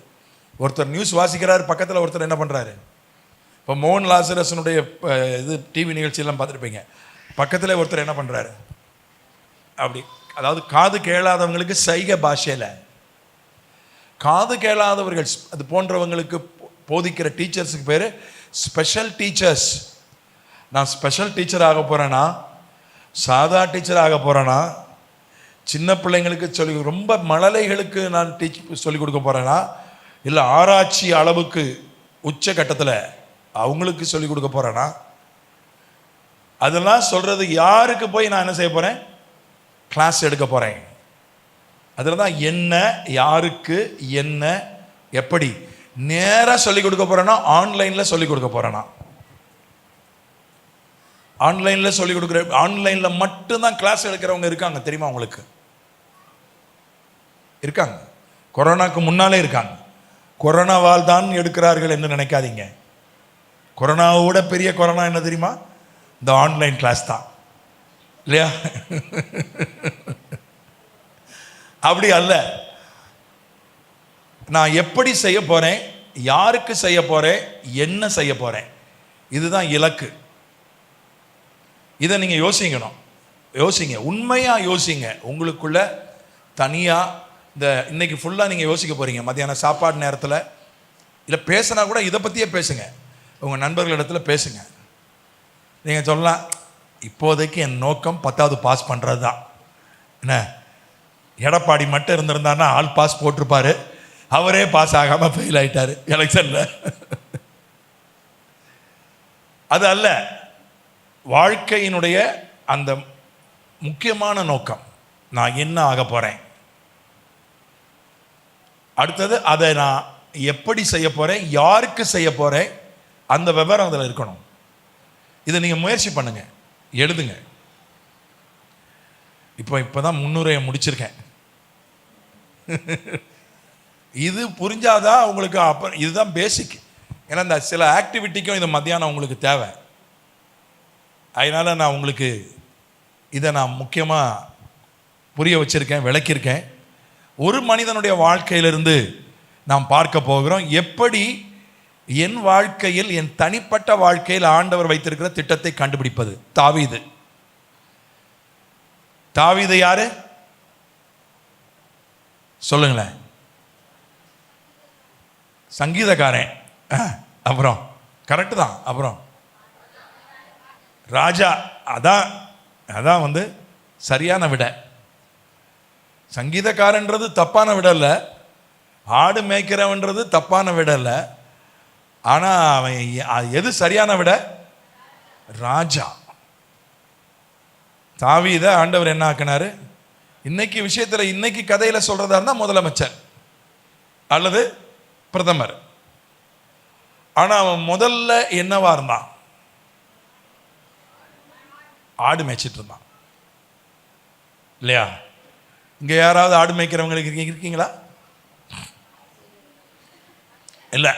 ஒருத்தர் நியூஸ் வாசிக்கிறார், பக்கத்தில் ஒருத்தர் என்ன பண்ணுறாரு? இப்போ மோகன் லாசரசனுடைய இது டிவி நிகழ்ச்சியெல்லாம் பார்த்துருப்பீங்க. பக்கத்தில் ஒருத்தர் என்ன பண்ணுறாரு? அப்படி, அதாவது காது கேளாதவங்களுக்கு சைகை பாஷையில், காது கேளாதவர்கள் அது போன்றவங்களுக்கு போதிக்கிற டீச்சர்ஸுக்கு பேர் ஸ்பெஷல் டீச்சர்ஸ். நான் ஸ்பெஷல் டீச்சர் ஆக போகிறேன்னா, சாதா டீச்சர் ஆக போகிறேன்னா, சின்ன பிள்ளைங்களுக்கு ரொம்ப மழலைகளுக்கு நான் சொல்லிக் கொடுக்க போகிறேன்னா, இல்லை ஆராய்ச்சி அளவுக்கு உச்சகட்டத்தில் அவங்களுக்கு சொல்லிக் கொடுக்க போகிறேன்னா, அதெல்லாம் சொல்கிறது யாருக்கு போய் நான் என்ன செய்ய போகிறேன்? கிளாஸ் எடுக்க போகிறேன். அதில் தான் என்ன, யாருக்கு, என்ன, எப்படி நேராக சொல்லிக் கொடுக்க போகிறேன்னா, ஆன்லைனில் சொல்லிக் கொடுக்க போகிறேன்னா, ஆன்லைனில் சொல்லிக் கொடுக்குற, ஆன்லைனில் மட்டும்தான் கிளாஸ் எடுக்கிறவங்க இருக்காங்க தெரியுமா உங்களுக்கு? இருக்காங்க. கொரோனாக்கு முன்னாலே இருக்காங்க. கொரோனாவால் தான் எடுக்கிறார்கள் என்று நினைக்காதீங்க. கொரோனாவோட பெரிய கொரோனா என்ன தெரியுமா? இந்த ஆன்லைன் கிளாஸ் தான், இல்லையா? அப்படி அல்ல. நான் எப்படி செய்ய போறேன், யாருக்கு செய்ய போறேன், என்ன செய்ய போறேன், இதுதான் இலக்கு. இதை நீங்க யோசிக்கணும். யோசிங்க, உண்மையா யோசிங்க. உங்களுக்குள்ள தனியா இந்த இன்னைக்கு ஃபுல்லா நீங்க யோசிக்க போறீங்க. மத்தியானம் சாப்பாடு நேரத்தில் இல்லை பேசினா கூட இதை பற்றியே பேசுங்க. உங்க நண்பர்களிடத்துல பேசுங்க. நீங்க சொல்லலாம், இப்போதைக்கு என் நோக்கம் 10வது பாஸ் பண்றது தான். என்ன, எடப்பாடி மட்டும் இருந்திருந்தாருன்னா ஆல் பாஸ் போட்டிருப்பாரு. அவரே பாஸ் ஆகாம ஃபெயில் ஆயிட்டாரு எலெக்ஷன்ல. அது அல்ல வாழ்க்கையினுடைய அந்த முக்கியமான நோக்கம். நான் என்ன ஆக போறேன், அடுத்தது அதை நான் எப்படி செய்ய போறேன், யாருக்கு செய்ய போறேன், அந்த விவரம் அதில் இருக்கணும். இதை நீங்க முயற்சி பண்ணுங்க, எழுதுங்க. இப்போதான் 300 முடிச்சிருக்கேன். இது புரிஞ்சாதான் உங்களுக்கு. அப்புறம் இதுதான் பேசிக். ஏன்னா இந்த சில ஆக்டிவிட்டிக்கும் இது மத்தியானம் உங்களுக்கு தேவை. அதனால நான் உங்களுக்கு இதை நான் முக்கியமாக புரிய வச்சிருக்கேன், விளக்கியிருக்கேன். ஒரு மனிதனுடைய வாழ்க்கையிலிருந்து நாம் பார்க்க போகிறோம், எப்படி என் வாழ்க்கையில், என் தனிப்பட்ட வாழ்க்கையில் ஆண்டவர் வைத்திருக்கிற திட்டத்தை கண்டுபிடிப்பது. தாவீது யாரு சொல்லுங்களேன்? சங்கீதக்காரன். அப்புறம் கரெக்டு தான். அப்புறம் ராஜா. அதான் வந்து சரியான விட. சங்கீதக்காரன்றது தப்பான விட இல்லை, ஆடு மேய்க்கிறவன்றது தப்பான விட இல்லை. ஆனால் அவன் எது சரியான விட? ராஜா. தாவீதை ஆண்டவர் என்ன ஆக்கினாரு? இன்னைக்கு விஷயத்தில், இன்னைக்கு கதையில் சொல்றதா இருந்தால் முதலமைச்சர் அல்லது பிரதமர். ஆனால் அவன் முதல்ல என்னவா இருந்தான்? ஆடு மேய்ச்சிட்டு இருந்தான், இல்லையா? இங்கே யாராவது ஆடு மேய்க்கிறவங்களுக்கு இருக்கீங்களா? இல்லை.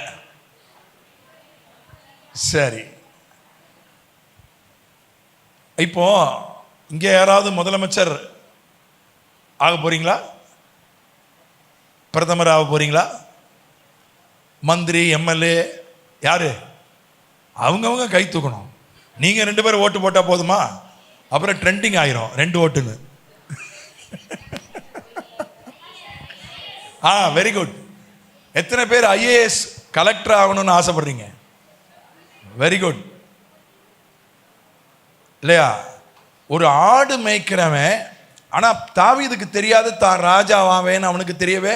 சரி, இப்போ இங்கே யாராவது முதலமைச்சர் ஆக போறீங்களா? பிரதமர் ஆக போறீங்களா? மந்திரி, எம்எல்ஏ யாரு? அவங்கவுங்க கை தூக்கணும். நீங்க 2 பேரும் ஓட்டு போட்டா போதுமா? அப்புறம் ட்ரெண்டிங் ஆயிரும் 2 ஓட்டுன்னு. Very good. எத்தனை பேர் ஐஏஎஸ் கலெக்டர் ஆகணும்னு ஆசைப்படுறீங்க? வெரி குட், இல்லையா? ஒரு ஆடு மேய்க்கிறவன். ஆனா தாவீதுக்கு தெரியாது தான் ராஜாவாவேன்னு. அவனுக்கு தெரியவே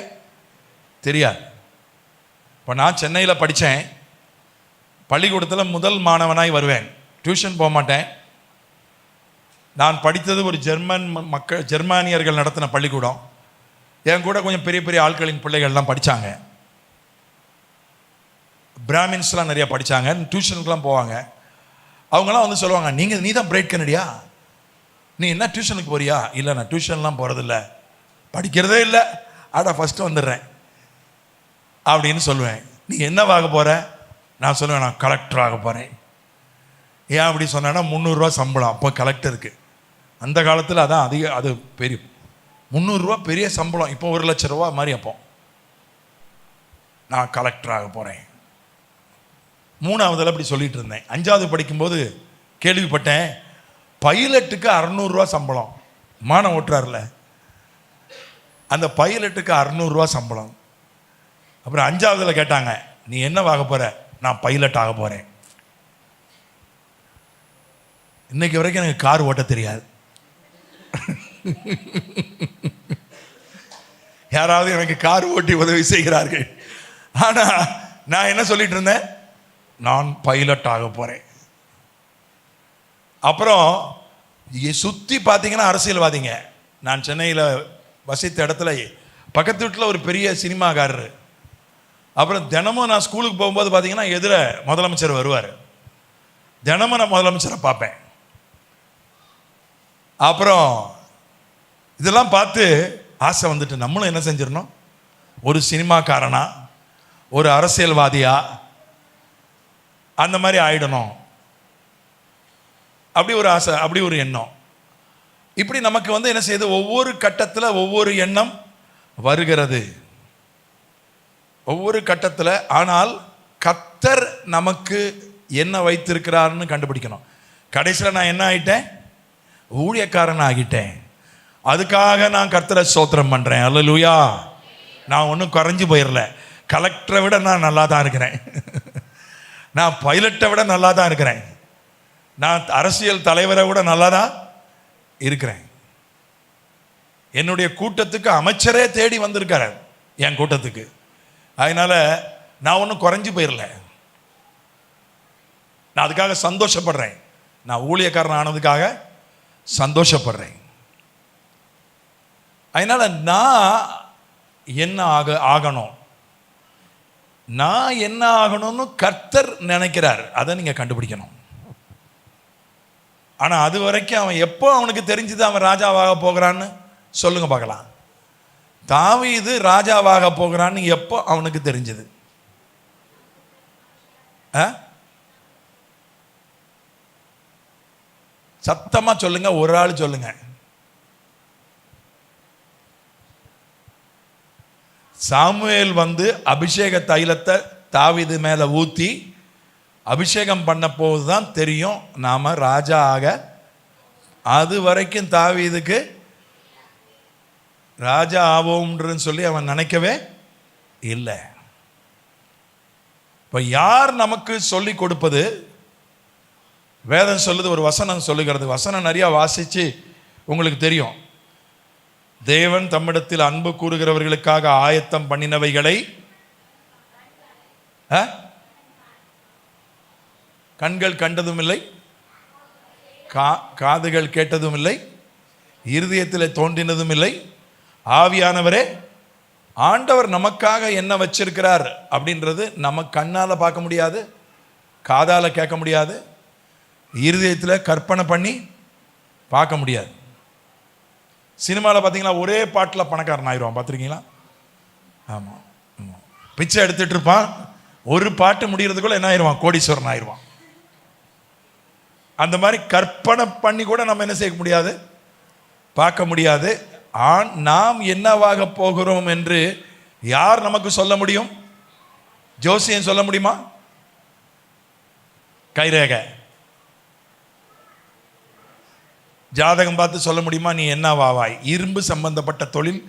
தெரியாது. இப்போ நான் சென்னையில் படித்தேன். பள்ளிக்கூடத்தில் முதல் மாணவனாய் வருவேன். டியூஷன் போக மாட்டேன். நான் படித்தது ஒரு ஜெர்மானியர்கள் நடத்தின பள்ளிக்கூடம். என் கூட கொஞ்சம் பெரிய பெரிய ஆட்களின் பிள்ளைகள்லாம் படித்தாங்க. பிராமின்ஸ்லாம் நிறையா படித்தாங்க. டியூஷனுக்குலாம் போவாங்க. அவங்களாம் வந்து சொல்லுவாங்க, நீ தான் பிரைட் கனடியா, நீ என்ன டியூஷனுக்கு போறியா? இல்லை, நான் டியூஷன்லாம் போகிறதில்ல, படிக்கிறதே இல்லை, ஃபஸ்ட்டு வந்துடுறேன் அப்படின்னு சொல்லுவேன். நீ என்னவாக போகிற? நான் சொல்லுவேன், நான் கலெக்டர் ஆக போகிறேன். ஏன் அப்படி சொன்னேன்னா, 300 ரூபா சம்பளம் அப்போ கலெக்டருக்கு. அந்த காலத்தில் அதான் அதிக, அது பெரிய 300 ரூபா பெரிய சம்பளம். இப்போ 1 லட்சம் ரூபா மாதிரி. அப்போ நான் கலெக்டர் ஆக போகிறேன். 3ஆவதுல அப்படி சொல்லிட்டு இருந்தேன். 5ஆவது படிக்கும்போது கேள்விப்பட்டேன், பைலட்டுக்கு 600 ரூபா சம்பளம். விமானம் ஓட்டுறாருல, அந்த பைலட்டுக்கு 600 ரூபா சம்பளம். அப்புறம் 5ஆவதுல கேட்டாங்க, நீ என்னவாக போற? நான் பைலட் ஆக போறேன். இன்னைக்கு வரைக்கும் எனக்கு கார் ஓட்ட தெரியாது. யாராவது எனக்கு கார் ஓட்டி உதவி செய்கிறார்கள். ஆனா நான் என்ன சொல்லிட்டு இருந்தேன்? நான் பைலட் ஆக போறேன். அப்புறம் சுத்தி பார்த்தீங்கன்னா அரசியல்வாதிங்க. நான் சென்னையில் வசித்த இடத்துல பக்கத்து வீட்டில் ஒரு பெரிய சினிமாக்காரர். அப்புறம் தினமும் நான் ஸ்கூலுக்கு போகும்போது பார்த்தீங்கன்னா எதிர முதலமைச்சர் வருவார். தினமும் நான் முதலமைச்சரை பார்ப்பேன். அப்புறம் இதெல்லாம் பார்த்து ஆசை வந்துட்டு நம்மளும் என்ன செஞ்சிடணும், ஒரு சினிமாக்காரனா, ஒரு அரசியல்வாதியா அந்த மாதிரி ஆயிடணும், அப்படி ஒரு ஆசை, அப்படி ஒரு எண்ணம். இப்படி நமக்கு என்ன செய்யுது, ஒவ்வொரு கட்டத்தில் ஒவ்வொரு எண்ணம் வருகிறது, ஒவ்வொரு கட்டத்தில். ஆனால் கர்த்தர் நமக்கு என்ன வைத்திருக்கிறார்னு கண்டுபிடிக்கணும். கடைசியில் நான் என்ன ஆகிட்டேன், ஊழியக்காரன் ஆகிட்டேன். அதுக்காக நான் கர்த்தரை ஸ்தோத்திரம் பண்ணுறேன். அல்லேலூயா. நான் ஒன்றும் குறைஞ்சி போயிடல. கலெக்டரை விட நான் நல்லா தான் இருக்கிறேன். நான் பைலட்டை விட நல்லா தான் இருக்கிறேன். நான் அரசியல் தலைவரை விட நல்லா தான் இருக்கிறேன். என்னுடைய கூட்டத்துக்கு அமைச்சரே தேடி வந்திருக்காரு என் கூட்டத்துக்கு. அதனால நான் ஒன்றும் குறைஞ்சி போயிடல. நான் அதுக்காக சந்தோஷப்படுறேன். நான் ஊழியக்காரன் ஆனதுக்காக சந்தோஷப்படுறேன். அதனால நான் என்ன ஆகணும், நான் என்ன ஆகணும்னு கர்த்தர் நினைக்கிறார். அதை நீங்க கண்டுபிடிக்கணும். ஆனா அது வரைக்கும் அவன் எப்போ அவனுக்கு தெரிஞ்சது அவன் ராஜாவாக போகிறான்னு சொல்லுங்க பார்க்கலாம். தாவீது ராஜாவாக போகிறான்னு எப்போ அவனுக்கு தெரிஞ்சது? சத்தமா சொல்லுங்க, ஒரு ஆள் சொல்லுங்க. சாமுவேல் அபிஷேக தைலத்தை தாவீது மேல ஊத்தி அபிஷேகம் பண்ண போதுதான் தெரியும் நாம ராஜா ஆக. அது வரைக்கும் தாவீதுக்கு ராஜா ஆவோம்ன்றன்னு சொல்லி அவன் நினைக்கவே இல்லை. இப்ப யார் நமக்கு சொல்லி கொடுப்பது? வேதம் சொல்லுது, ஒரு வசனம் சொல்லுகிறது. வசனம் நிறைய வாசிச்சு உங்களுக்கு தெரியும். தேவன் தம்மிடத்தில் அன்பு கூறுகிறவர்களுக்காக ஆயத்தம் பண்ணினவைகளை கண்கள் கண்டதும் இல்லை, காதுகள் கேட்டதும் இல்லை, இருதயத்தில் தோன்றினதும் இல்லை. ஆவியானவரே, ஆண்டவர் நமக்காக என்ன வச்சிருக்கிறார் அப்படின்றது நம்ம கண்ணால பார்க்க முடியாது, காதால கேட்க முடியாது, இருதயத்தில் கற்பனை பண்ணி பார்க்க முடியாது. சினிமாவில் பார்த்தீங்களா, ஒரே பாட்டில் பணக்காரன் ஆயிடுவான். பார்த்துருக்கீங்களா? ஆமாம், பிச்சை எடுத்துட்டு இருப்பான். ஒரு பாட்டு முடிகிறதுக்குள்ள என்ன ஆயிடுவான், கோடீஸ்வரன் ஆயிடுவான். அந்த மாதிரி கற்பனை பண்ணி கூட நம்ம என்ன செய்ய முடியாது, பார்க்க முடியாது. நாம் என்னவாக போகிறோம் என்று யார் நமக்கு சொல்ல முடியும்? ஜோசியம் சொல்ல முடியுமா? கைரேகை ஜாதகம் பார்த்து சொல்ல முடியுமா நீ என்னவாவாய்? இரும்பு சம்பந்தப்பட்ட தொழில்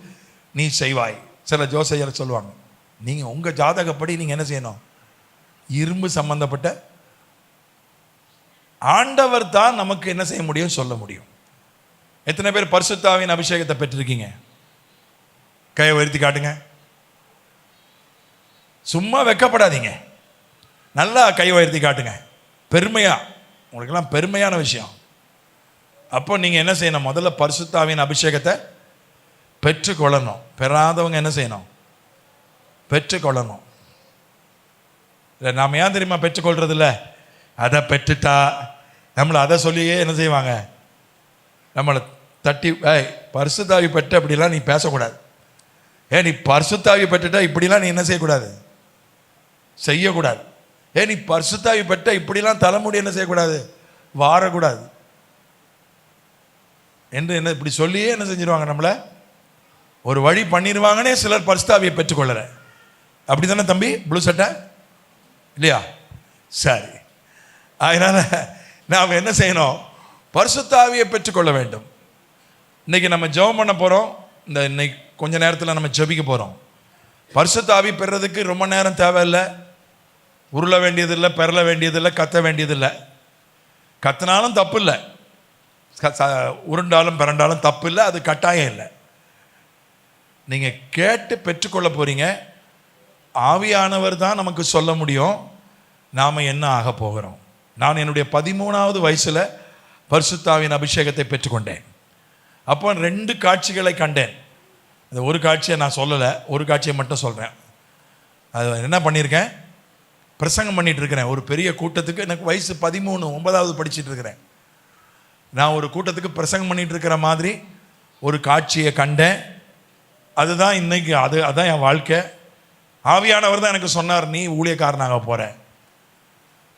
நீ செய்வாய். சில ஜோசியர் சொல்லுவாங்க, நீங்க உங்க ஜாதகப்படி நீங்க என்ன செய்யணும், இரும்பு சம்பந்தப்பட்ட. ஆண்டவர் தான் நமக்கு என்ன செய்ய முடியும், சொல்ல முடியும். எத்தனை பேர் பரிசுத்த ஆவியின் அபிஷேகத்தை பெற்றிருக்கீங்க? கையை உயர்த்தி காட்டுங்க. சும்மா வெக்கப்படாதீங்க, நல்லா கையை உயர்த்தி காட்டுங்க. பெருமையா, உங்களுக்கெல்லாம் பெருமையான விஷயம். அப்போ நீங்க என்ன செய்யணும், முதல்ல பரிசுத்த ஆவியின் அபிஷேகத்தை பெற்றுக்கொள்ளணும். பெறாதவங்க என்ன செய்யணும், பெற்றுக்கொள்ளணும். இல்லை, நாம் ஏன் தெரியுமா பெற்றுக்கொள்றது இல்லை? அதை பெற்றுட்டா நம்மளை அதை சொல்லியே என்ன செய்வாங்க, நம்மளை தட்டி, பரிசுத்த ஆவி பெற்ற அப்படிலாம் நீ பேசக்கூடாது. நீ பரிசுத்த ஆவி பெற்றுட்டா இப்படிலாம் நீ என்ன செய்யக்கூடாது, செய்யக்கூடாது. நீ பரிசுத்த ஆவி பெற்ற இப்படிலாம் தலைமுடி என்ன செய்யக்கூடாது, வாரக்கூடாது என்று என்ன இப்படி சொல்லியே என்ன செஞ்சிருவாங்க, நம்மளை ஒரு வழி பண்ணிடுவாங்கன்னே சிலர் பரிசுத்த ஆவியை பெற்றுக்கொள்ளற. அப்படி தானே தம்பி, ப்ளூ சட்டை இல்லையா? சரி, அதனால நாம் என்ன செய்யணும், பரிசுத்த ஆவியை பெற்றுக்கொள்ள வேண்டும். இன்னைக்கு நம்ம ஜெபம் பண்ண போறோம். இன்னைக்கு கொஞ்ச நேரத்தில் நம்ம ஜெபிக்க போறோம். பரிசுத்த ஆவி பெறதுக்கு ரொம்ப நேரம் தேவையில்லை, உருள வேண்டியதில்லை, பெறல வேண்டியதில்லை, கத்த வேண்டியதில்லை. கத்தினாலும் தப்பு இல்லை, உருண்டாலும் பிறண்டாலும் தப்பு இல்லை, அது கட்டாயம் இல்லை. நீங்க கேட்டு பெற்றுக்கொள்ள போறீங்க. ஆவியானவர் தான் நமக்கு சொல்ல முடியும் நாம என்ன ஆக போகிறோம். நான் என்னுடைய 13வது வயசுல பரிசுத்த ஆவியின் அபிஷேகத்தை பெற்றுக்கொண்டேன். அப்போ 2 காட்சிகளை கண்டேன். அந்த ஒரு காட்சியை நான் சொல்லலை, ஒரு காட்சியை மட்டும் சொல்றேன். அது என்ன பண்ணியிருக்கேன், பிரசங்கம் பண்ணிட்டு இருக்கிறேன் ஒரு பெரிய கூட்டத்துக்கு. எனக்கு வயசு 13, 9வது படிச்சுட்டு இருக்கிறேன். நான் ஒரு கூட்டத்துக்கு பிரசங்கம் பண்ணிட்டு இருக்கிற மாதிரி ஒரு காட்சியை கண்டேன். அதுதான் இன்னைக்கு அதான் என் வாழ்க்கை. ஆவியானவர் தான் எனக்கு சொன்னார், நீ ஊழியக்காரனாக போற.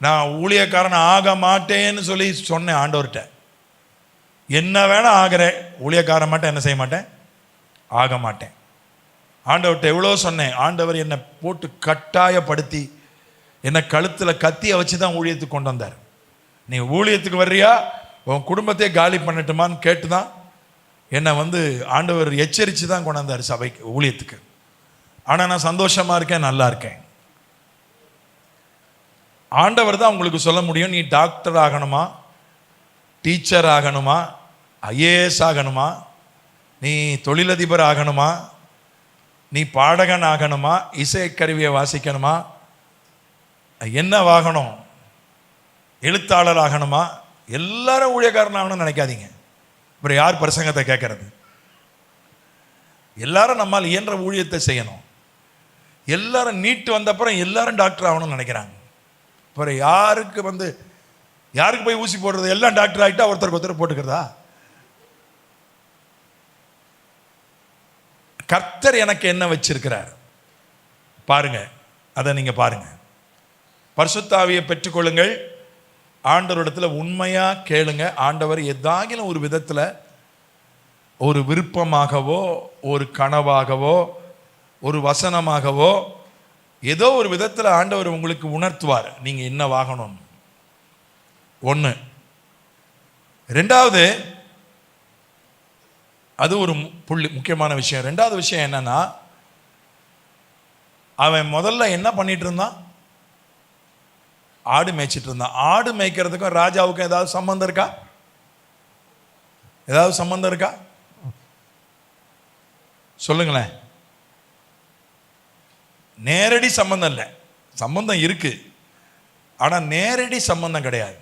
நான் ஊழியக்காரன் ஆக மாட்டேன்னு சொல்லி சொன்னேன் ஆண்டவர்கிட்ட. என்ன வேணா ஆகிறேன், ஊழியக்காரன் மட்டும் என்ன செய்ய மாட்டேன், ஆக மாட்டேன். ஆண்டவர்கிட்ட எவ்வளோ சொன்னேன். ஆண்டவர் என்னை போட்டு கட்டாயப்படுத்தி என்னை கழுத்தில் கத்தியை வச்சு தான் ஊழியத்துக்கு கொண்டு வந்தார். நீ ஊழியத்துக்கு வர்றியா, உன் குடும்பத்தையே காலி பண்ணட்டுமான்னு கேட்டு தான் என்னை ஆண்டவர் எச்சரித்து தான் கொண்டு வந்தார் சபைக்கு, ஊழியத்துக்கு. ஆனால் நான் சந்தோஷமாக இருக்கேன், நல்லா இருக்கேன். ஆண்டவர் தான் உங்களுக்கு சொல்ல முடியும், நீ டாக்டர் ஆகணுமா, டீச்சர் ஆகணுமா, ஐஏஎஸ் ஆகணுமா, நீ தொழிலதிபர் ஆகணுமா, நீ பாடகன் ஆகணுமா, இசைக்கருவியை வாசிக்கணுமா, என்ன ஆகணும், எழுத்தாளர் ஆகணுமா. எல்லாரும் ஊழியக்காரன் ஆகணும்னு நினைக்காதீங்க. அப்புறம் யார் பிரசங்கத்தை கேட்கறது? எல்லாரும் நம்மால் இயன்ற ஊழியத்தை செய்யணும். எல்லாரும் நீட்டு வந்த அப்புறம் எல்லாரும் டாக்டர் ஆகணும்னு நினைக்கிறாங்க. அப்புறம் யாருக்கு போய் ஊசி போடுறது? எல்லாம் டாக்டர் ஆகிட்டா ஒருத்தருக்கு போட்டுக்கிறதா? கர்த்தர் எனக்கு என்ன வச்சிருக்கிறார் பாருங்க, அதை நீங்க பாருங்க. பரிசுத்த ஆவியை பெற்றுக்கொள்ளுங்கள். ஆண்டவரிடத்தில் உண்மையா கேளுங்க. ஆண்டவர் ஏதாகிலும் ஒரு விதத்தில், ஒரு விருப்பமாகவோ, ஒரு கனவாகவோ, ஒரு வசனமாகவோ, ஏதோ ஒரு விதத்தில் ஆண்டவர் உங்களுக்கு உணர்த்துவார் நீங்க என்ன வாங்கணும். ஒன்று. ரெண்டாவது, அது ஒரு முக்கியமான விஷயம். ரெண்டாவது விஷயம் என்னன்னா, அவன் முதல்ல என்ன பண்ணிட்டு இருந்தான்? ஆடு மேய்ச்சிட்டு இருந்தான். ஆடு மேய்க்கிறதுக்கும் ராஜாவுக்கும் ஏதாவது சம்பந்தம் இருக்கா? ஏதாவது சம்பந்தம் இருக்கா? சொல்லுங்களேன். நேரடி சம்பந்தம் இல்லை. சம்பந்தம் இருக்கு, ஆனா நேரடி சம்பந்தம் கிடையாது.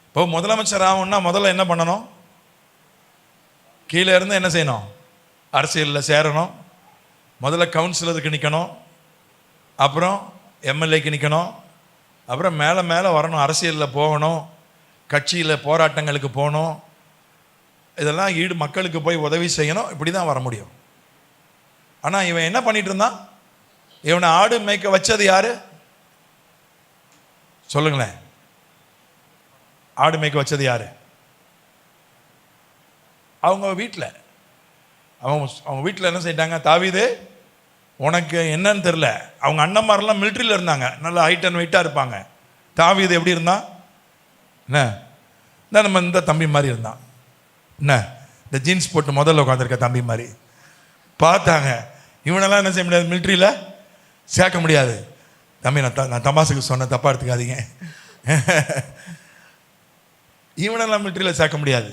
இப்போ முதலமைச்சர் ஆகணும்னா முதல்ல என்ன பண்ணணும்? கீழே இருந்து என்ன செய்யணும்? அரசியலில் சேரணும். முதல்ல கவுன்சிலருக்கு நிற்கணும், அப்புறம் எம்எல்ஏக்கு நிற்கணும், அப்புறம் மேலே மேலே வரணும், அரசியலில் போகணும், கட்சியில் போராட்டங்களுக்கு போகணும், இதெல்லாம் மக்களுக்கு போய் உதவி செய்யணும். இப்படி தான் வர முடியும். ஆனால் இவன் என்ன பண்ணிட்டு இருந்தான்? இவனை ஆடு மேய்க்க வச்சது யாரு? சொல்லுங்களேன். ஆடு மேய்க்க வச்சது யாரு? அவங்க வீட்டில். அவங்க வீட்டில் என்ன செய்யிட்டாங்க? தாவீது, உனக்கு என்னன்னு தெரில, அவங்க அண்ணன்மாரெல்லாம் மிலிட்ரியில் இருந்தாங்க, நல்லா ஹைட் அண்ட் வெயிட்டாக இருப்பாங்க. தாவீது எப்படி இருந்தான்? என்ன நம்ம இந்த தம்பி மாதிரி இருந்தான். என்ன இந்த ஜீன்ஸ் போட்டு முதல்ல உட்காந்துருக்க தம்பி மாதிரி பார்த்தாங்க. இவனெல்லாம் என்ன செய்ய முடியாது, மிலிட்ரியில் சேர்க்க முடியாது. தம்பி, நான் தமாசுக்கு சொன்னேன், தப்பா எடுத்துக்காதீங்க. இவனெல்லாம் மிலிட்ரியில் சேர்க்க முடியாது.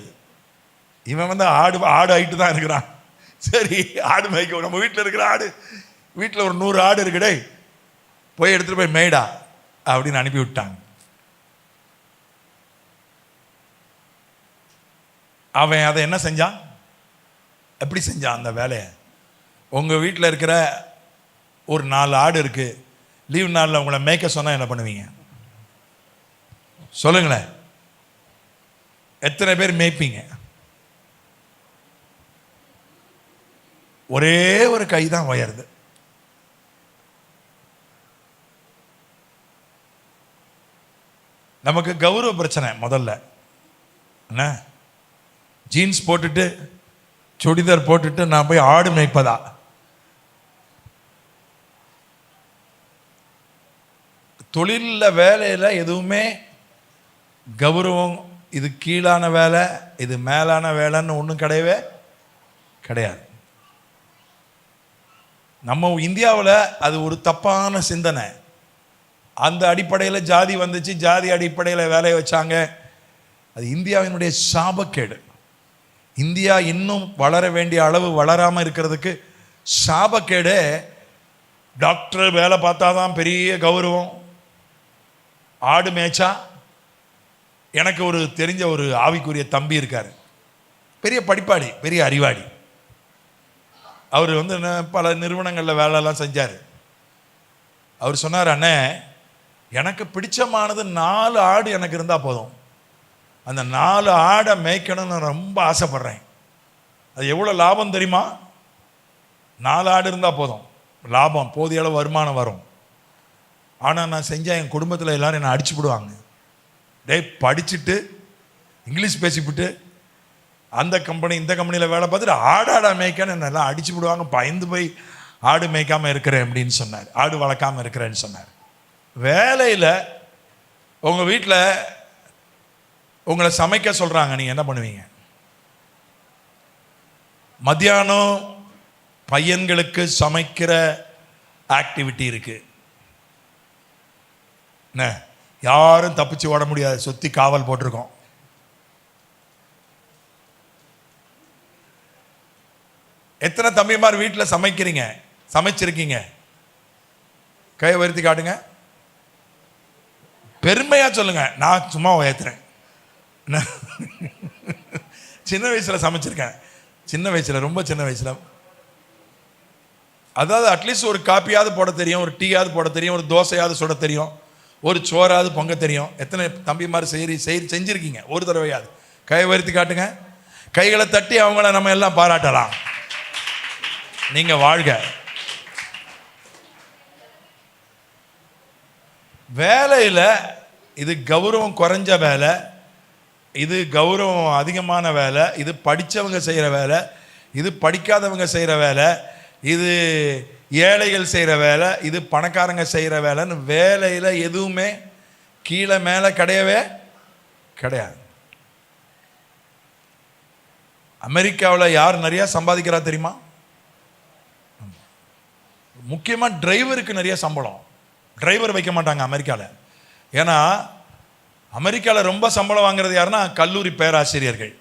இவன் ஆடு ஆகிட்டு தான் இருக்கிறான். சரி, ஆடு மேய்க்க நம்ம வீட்டில் இருக்கிற ஆடு, வீட்டில் ஒரு 100 ஆடு இருக்குடே, போய் எடுத்துட்டு போய் மேய்டா அப்படின்னு அனுப்பி விட்டாங்க. அவன் அதை என்ன செஞ்சான்? எப்படி செஞ்சான் அந்த வேலையை? உங்க வீட்டில் இருக்கிற ஒரு 4 ஆடு இருக்கு, லீவ் நாளில் உங்களை மேய்க்க சொன்னா என்ன பண்ணுவீங்க? சொல்லுங்களேன். எத்தனை பேர் மேய்ப்பீங்க? ஒரே ஒரு கை தான் உயருது. நமக்கு கௌரவ பிரச்சனை முதல்ல. என்ன, ஜீன்ஸ் போட்டுட்டு சுடிதார் போட்டுட்டு நான் போய் ஆடு மேய்ப்பதா? தொழிலில் வேலையில் எதுவுமே கௌரவம், இது கீழான வேலை, இது மேலான வேலைன்னு ஒன்றும் கிடையவே கிடையாது. நம்ம இந்தியாவில் அது ஒரு தப்பான சிந்தனை. அந்த அடிப்படையில் ஜாதி வந்துச்சு, ஜாதி அடிப்படையில் வேலையை வச்சாங்க. அது இந்தியாவினுடைய சாபக்கேடு. இந்தியா இன்னும் வளர வேண்டிய அளவு வளராமல் இருக்கிறதுக்கு சாபக்கேடு. டாக்டர் வேலை பார்த்தா தான் பெரிய கௌரவம், ஆடு மேய்ச்சா. எனக்கு ஒரு தெரிஞ்ச ஒரு ஆவிக்குரிய தம்பி இருக்கார், பெரிய படிப்பாடி, பெரிய அறிவாளி. அவர் பல நிறுவனங்களில் வேலையெல்லாம் செஞ்சார். அவர் சொன்னார், அண்ணே எனக்கு பிடிச்சமானது 4 ஆடு எனக்கு இருந்தால் போதும், அந்த 4 ஆடை மேய்க்கணும்னு ரொம்ப ஆசைப்படுறேன். அது எவ்வளோ லாபம் தெரியுமா? 4 ஆடு இருந்தால் போதும், லாபம் போதிய அளவு வருமானம் வரும். ஆனால் நான் செஞ்சால் என் குடும்பத்தில் எல்லோரும் என்னை அடிச்சுவிடுவாங்க. படிச்சுட்டு இங்கிலீஷ் பேசிவிட்டு அந்த கம்பெனி இந்த கம்பெனியில் வேலை பார்த்துட்டு ஆடா மேய்க்கன்னு என்னெல்லாம் அடிச்சு விடுவாங்க. பயந்து போய் ஆடு மேய்க்காமல் இருக்கிறேன் அப்படின்னு சொன்னார். ஆடு வளர்க்காமல் இருக்கிறேன்னு சொன்னார். வேலையில் உங்கள் வீட்டில் உங்களை சமைக்க சொல்கிறாங்க, நீங்கள் என்ன பண்ணுவீங்க? மத்தியானம் பையன்களுக்கு சமைக்கிற ஆக்டிவிட்டி இருக்கு. என்ன, யாரும் தப்பிச்சு ஓட முடியாது, சுற்றி காவல் போட்டிருக்கோம். எத்தனை தம்பிமார் வீட்டில் சமைக்கிறீங்க, சமைச்சிருக்கீங்க? கையை உயர்த்தி காட்டுங்க, பெருமையாக சொல்லுங்க. நான் சும்மா உயர்த்துறேன். சின்ன வயசில் சமைச்சிருக்கேன். சின்ன வயசில், ரொம்ப சின்ன வயசில். அதாவது அட்லீஸ்ட் ஒரு காப்பியாவது போட தெரியும், ஒரு டீயாவது போட தெரியும், ஒரு தோசையாவது சுட தெரியும், ஒரு சோறாவது பொங்க தெரியும். எத்தனை தம்பிமார் செஞ்சிருக்கீங்க ஒரு தடவையாவது? கையை உயர்த்தி காட்டுங்க. கைகளை தட்டி அவங்கள நம்ம எல்லாம் பாராட்டலாம். நீங்க வாழ்க. வேலையில் இது கௌரவம் குறைஞ்ச வேலை, இது கௌரவம் அதிகமான வேலை, இது படித்தவங்க செய்கிற வேலை, இது படிக்காதவங்க செய்கிற வேலை, இது ஏழைகள் செய்கிற வேலை, இது பணக்காரங்க செய்கிற வேலைன்னு வேலையில் எதுவுமே கீழே மேலே கிடையவே கிடையாது. அமெரிக்காவில் யார் நிறையா சம்பாதிக்கிறா தெரியுமா? முக்கியமாக டிரைவருக்கு நிறைய சம்பளம். டிரைவர் வைக்க மாட்டாங்க அமெரிக்காவில். ஏன்னா அமெரிக்காவில் ரொம்ப சம்பளம் வாங்குறது யாருன்னா கல்லூரி பேராசிரியர்கள்.